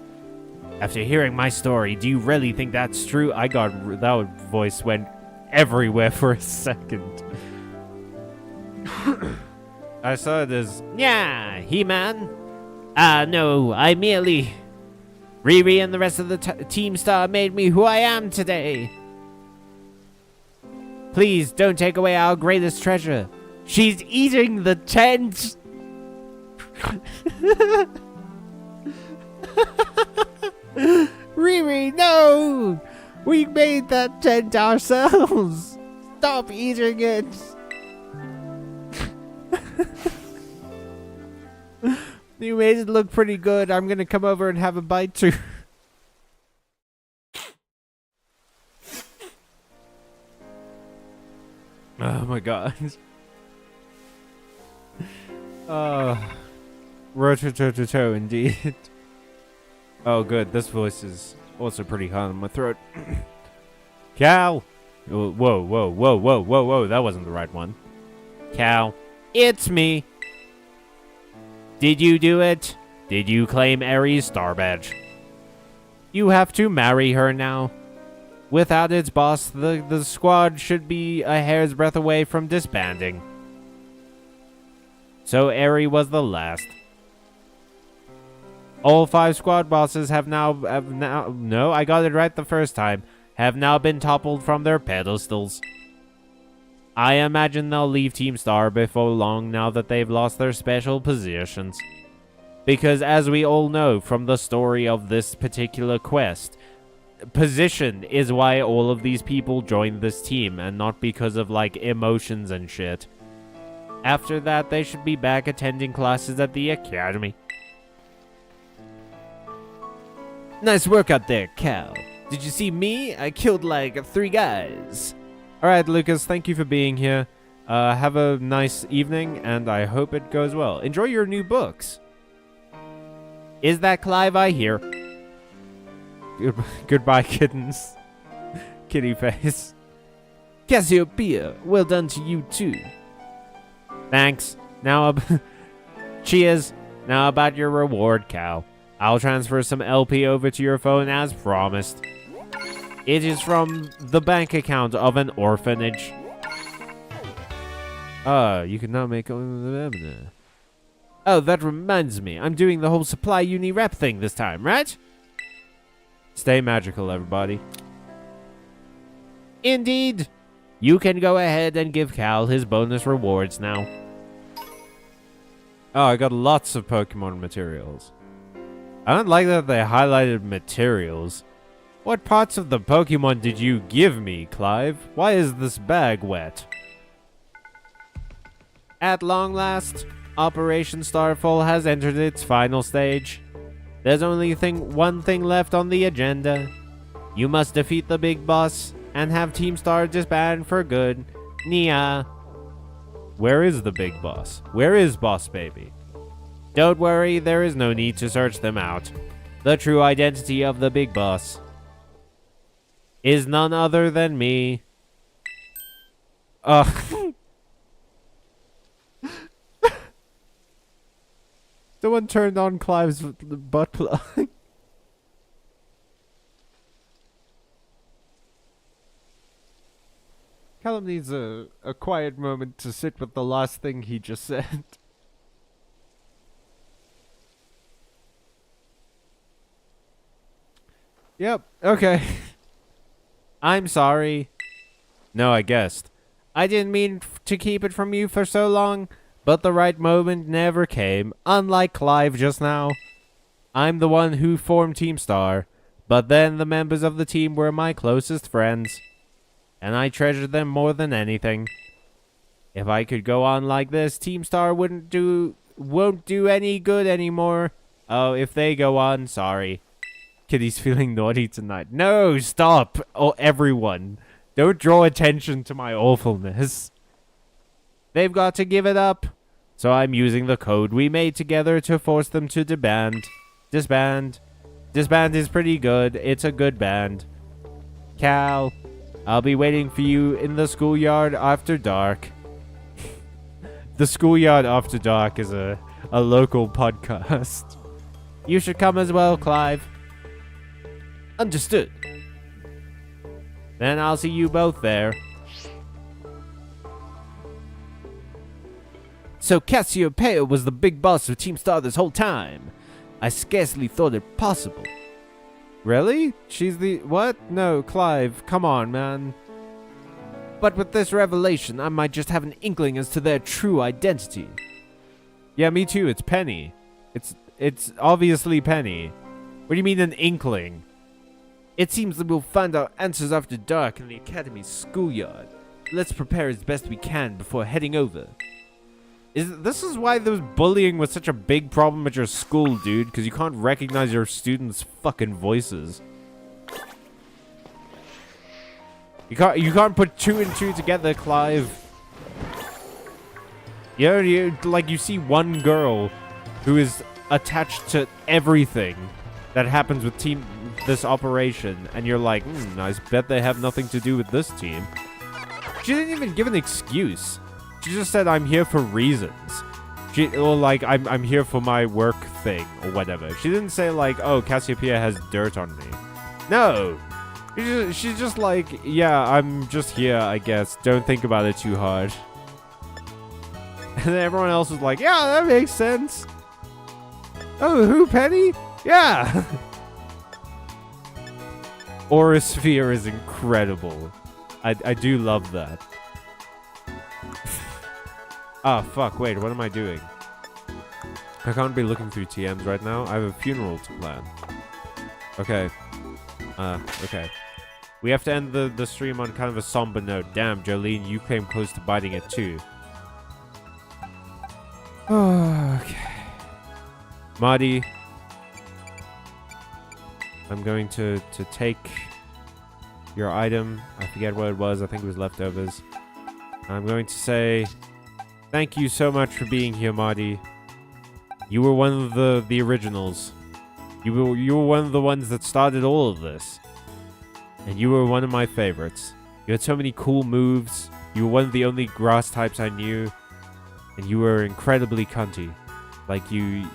After hearing my story, do you really think that's true? That voice went everywhere for a second. I saw it as, yeah, He-Man. No, I merely... Riri and the rest of the Team Star made me who I am today. Please don't take away our greatest treasure. She's eating the tent. Riri, no! We made that tent ourselves. Stop eating it. You made it look pretty good. I'm gonna come over and have a bite too. Oh my god. Rototototo indeed. Oh good, this voice is also pretty hot in my throat. Cal! Whoa, whoa, whoa, whoa, whoa, whoa, that wasn't the right one. Cal, it's me. Did you do it? Did you claim Aries' star badge? You have to marry her now. Without its boss, the squad should be a hair's breadth away from disbanding. So Aerie was the last. All 5 squad bosses have now, no, I got it right the first time, have now been toppled from their pedestals. I imagine they'll leave Team Star before long now that they've lost their special positions. Because as we all know from the story of this particular quest, position is why all of these people joined this team and not because of like emotions and shit. After that, they should be back attending classes at the academy. Nice work out there, Cal. Did you see me? I killed like 3 guys. Alright, Lucas, thank you for being here. Have a nice evening, and I hope it goes well. Enjoy your new books. Is that Clive I hear? Goodbye, kittens. Kitty face. Cassiopeia, well done to you too. Thanks. Now, cheers. Now about your reward, Cal. I'll transfer some LP over to your phone as promised. It is from the bank account of an orphanage. You could not make... Oh, that reminds me. I'm doing the whole supply uni rep thing this time, right? Stay magical, everybody. Indeed. You can go ahead and give Cal his bonus rewards now. Oh, I got lots of Pokemon materials. I don't like that they highlighted materials. What parts of the Pokemon did you give me, Clive? Why is this bag wet? At long last, Operation Starfall has entered its final stage. There's only one thing left on the agenda. You must defeat the big boss and have Team Star disband for good. Nia. Where is the big boss? Where is Boss Baby? Don't worry, there is no need to search them out. The true identity of the big boss is none other than me. Someone turned on Clive's butt plug. Callum needs a quiet moment to sit with the last thing he just said. Yep, okay. I'm sorry. No, I guessed. I didn't mean to keep it from you for so long, but the right moment never came, unlike Clive just now. I'm the one who formed Team Star, but then the members of the team were my closest friends, and I treasured them more than anything. If I could go on like this, Team Star won't do any good anymore. Oh, if they go on, sorry. Kitty's feeling naughty tonight. No, stop! Oh, everyone. Don't draw attention to my awfulness. They've got to give it up. So I'm using the code we made together to force them to disband. Disband. Disband is pretty good. It's a good band. Cal, I'll be waiting for you in the schoolyard after dark. The Schoolyard After Dark is a local podcast. You should come as well, Clive. Understood. Then I'll see you both there. So Cassiopeia was the big boss of Team Star this whole time. I scarcely thought it possible. Really? She's the... What? No, Clive, come on, man. But with this revelation, I might just have an inkling as to their true identity. Yeah, me too. It's Penny. It's obviously Penny. What do you mean an inkling? It seems that we'll find our answers after dark in the Academy's schoolyard. Let's prepare as best we can before heading over. This is why there's bullying was such a big problem at your school, dude, because you can't recognize your students' fucking voices. You can't put two and two together, Clive. You see one girl who is attached to everything that happens with this operation, and you're like, I bet they have nothing to do with this team. She didn't even give an excuse. She just said, I'm here for reasons. I'm here for my work thing, or whatever. She didn't say, like, oh, Cassiopeia has dirt on me. No. She's just like, yeah, I'm just here, I guess. Don't think about it too hard. And then everyone else was like, yeah, that makes sense. Oh, who, Penny? Yeah. Aurasphere is incredible. I do love that. Ah, fuck, wait, what am I doing? I can't be looking through TMs right now. I have a funeral to plan. Okay. Okay. We have to end the stream on kind of a somber note. Damn, Jolene, you came close to biting it too. Okay. Marty. I'm going to take your item. I forget what it was. I think it was leftovers. I'm going to say thank you so much for being here, Marty. You were one of the originals. You were one of the ones that started all of this. And you were one of my favorites. You had so many cool moves. You were one of the only grass types I knew. And you were incredibly cunty. Like you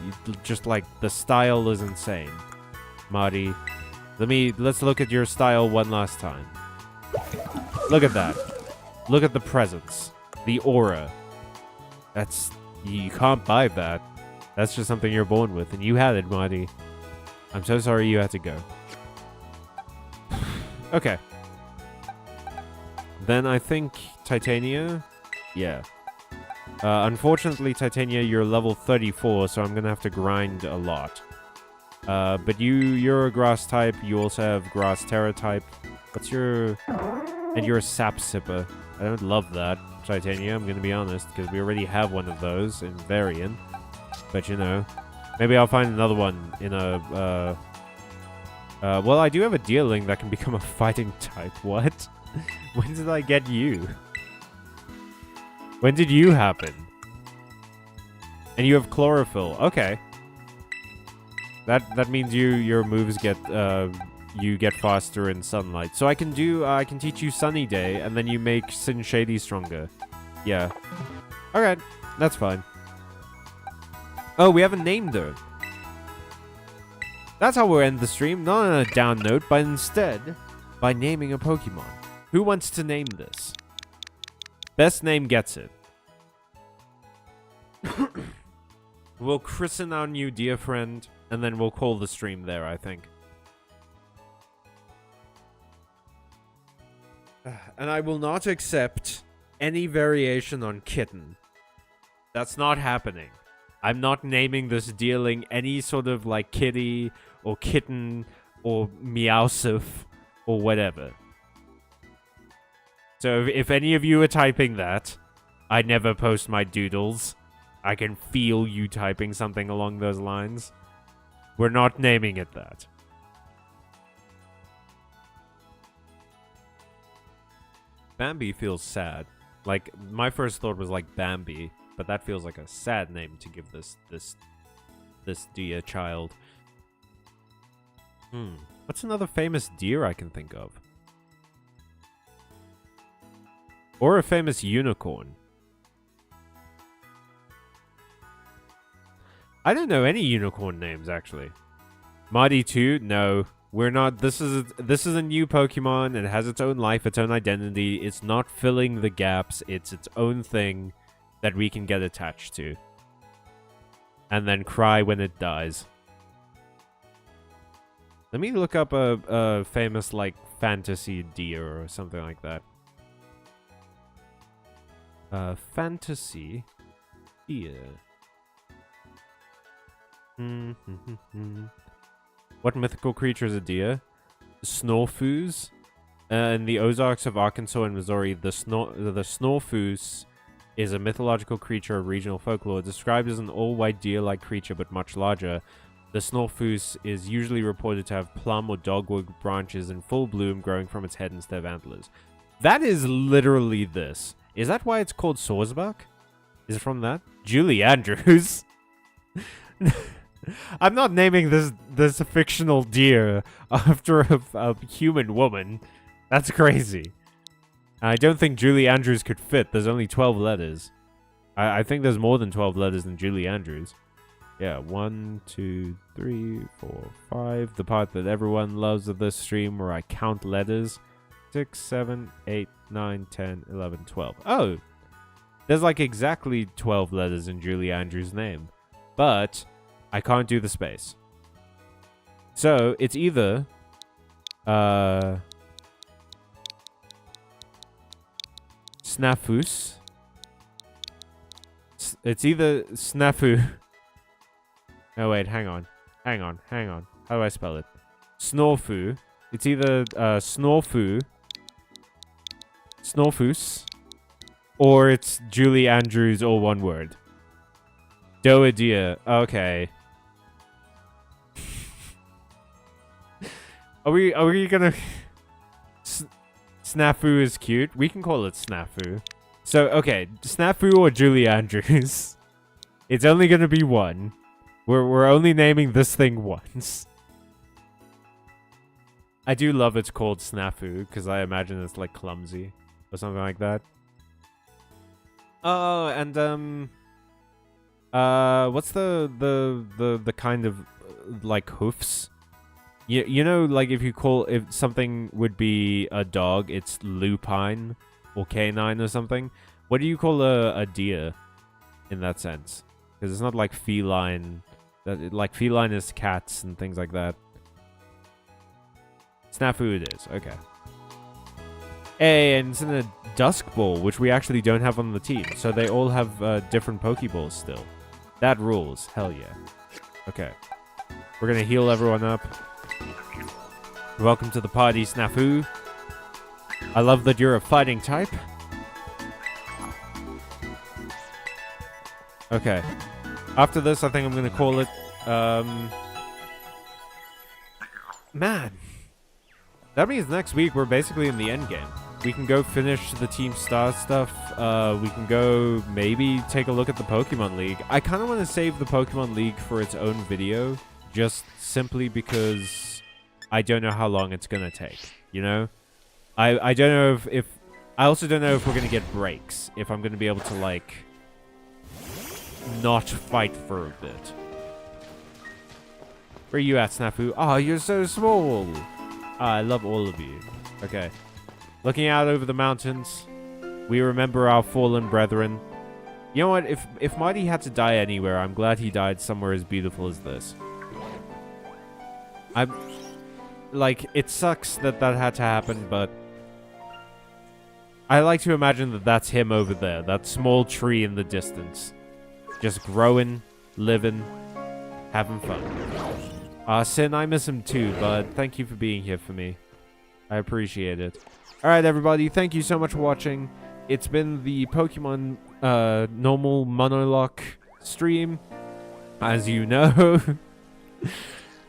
just like the style is insane. Marty, let's look at your style one last time. Look at that. Look at the presence. The aura. You can't buy that. That's just something you're born with, and you had it, Marty. I'm so sorry you had to go. Okay. Then I think Titania? Yeah. Unfortunately, Titania, you're level 34, so I'm gonna have to grind a lot. But you're a grass type. You also have grass terra type. What's your... And you're a sap sipper. I don't love that, Titania, I'm gonna be honest, because we already have one of those in Varian. But, you know, maybe I'll find another one in a... well, I do have a deerling that can become a fighting type. What? When did I get you? When did you happen? And you have chlorophyll. Okay. That means your moves get you get faster in sunlight. So I can teach you Sunny Day, and then you make Sin Shady stronger. Yeah. Alright, that's fine. Oh, we haven't named her. That's how we'll end the stream, not on a down note, but instead by naming a Pokemon. Who wants to name this? Best name gets it. We'll christen our new dear friend, and then we'll call the stream there, I think. And I will not accept any variation on kitten. That's not happening. I'm not naming this dealing any sort of like kitty or kitten or meowsif or whatever. So if any of you are typing that, I never post my doodles. I can feel you typing something along those lines. We're not naming it that. Bambi feels sad. Like, my first thought was like Bambi, but that feels like a sad name to give this dear child. What's another famous deer I can think of? Or a famous unicorn? I don't know any unicorn names, actually. Marty 2? No. We're not. This is a new Pokemon. It has its own life, its own identity. It's not filling the gaps. It's its own thing that we can get attached to. And then cry when it dies. Let me look up a famous, like, fantasy deer or something like that. Fantasy deer. What mythical creature is a deer? Snorfoos. In the Ozarks of Arkansas and Missouri, the Snorfoos is a mythological creature of regional folklore. Described as an all-white deer-like creature, but much larger. The Snorfoos is usually reported to have plum or dogwood branches in full bloom growing from its head instead of antlers. That is literally this. Is that why it's called Swordsbuck? Is it from that? Julie Andrews. I'm not naming this fictional deer after a human woman. That's crazy. I don't think Julie Andrews could fit. There's only 12 letters. I think there's more than 12 letters than Julie Andrews. Yeah, 1, 2, 3, 4, 5. The part that everyone loves of this stream where I count letters. 6, 7, 8, 9, 10, 11, 12. Oh! There's like exactly 12 letters in Julie Andrews' name. But I can't do the space. So, it's either... Snafus. It's either Snafu... Oh, wait, hang on. How do I spell it? Snorfu. It's either Snorfu... Snorfus. Or it's Julie Andrews, all one word. Doadia. Okay. Are we gonna... Snafu is cute. We can call it Snafu. So, okay. Snafu or Julie Andrews. It's only gonna be one. We're only naming this thing once. I do love it's called Snafu, because I imagine it's like clumsy. Or something like that. Oh, and what's the kind of like hoofs? You know, like if something would be a dog, it's lupine or canine or something. What do you call a deer in that sense? Because it's not like feline. Like feline is cats and things like that. Snafu it is. Okay. Hey, and it's in a Dusk Ball, which we actually don't have on the team. So they all have different Pokeballs still. That rules. Hell yeah. Okay. We're gonna heal everyone up. Welcome to the party, Snafu. I love that you're a fighting type. Okay. After this, I think I'm gonna call it, man. That means next week we're basically in the end game. We can go finish the Team Star stuff. We can go maybe take a look at the Pokemon League. I kind of want to save the Pokemon League for its own video, just simply because I don't know how long it's gonna take. You know, I don't know if I also don't know if we're gonna get breaks. If I'm gonna be able to like not fight for a bit. Where are you at, Snafu? Oh, you're so small. I love all of you. Okay. Looking out over the mountains, we remember our fallen brethren. You know what? If Marty had to die anywhere, I'm glad he died somewhere as beautiful as this. I'm... Like, it sucks that that had to happen, but... I like to imagine that that's him over there. That small tree in the distance. Just growing, living, having fun. Sin, I miss him too, but thank you for being here for me. I appreciate it. Alright, everybody, thank you so much for watching. It's been the Pokemon normal monologue stream. As you know.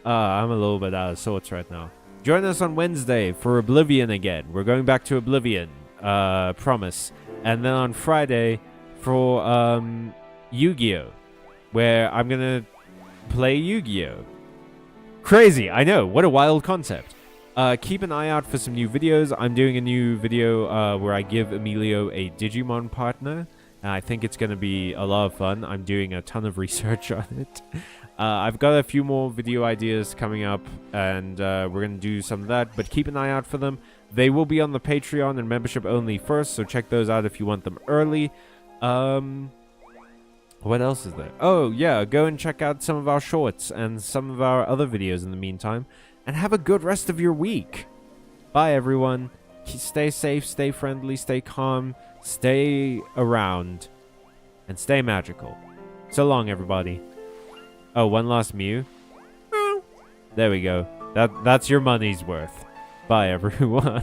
I'm a little bit out of sorts right now. Join us on Wednesday for Oblivion again. We're going back to Oblivion. Promise. And then on Friday for Yu-Gi-Oh! Where I'm gonna play Yu-Gi-Oh! Crazy, I know. What a wild concept. Keep an eye out for some new videos. I'm doing a new video where I give Emilio a Digimon partner. And I think it's going to be a lot of fun. I'm doing a ton of research on it. I've got a few more video ideas coming up, and we're going to do some of that. But keep an eye out for them. They will be on the Patreon and membership only first, so check those out if you want them early. What else is there? Oh, yeah, go and check out some of our shorts and some of our other videos in the meantime. And have a good rest of your week. Bye, everyone. Stay safe, stay friendly, stay calm, stay around, and stay magical. So long, everybody. Oh, one last Mew. There we go. That's your money's worth. Bye, everyone.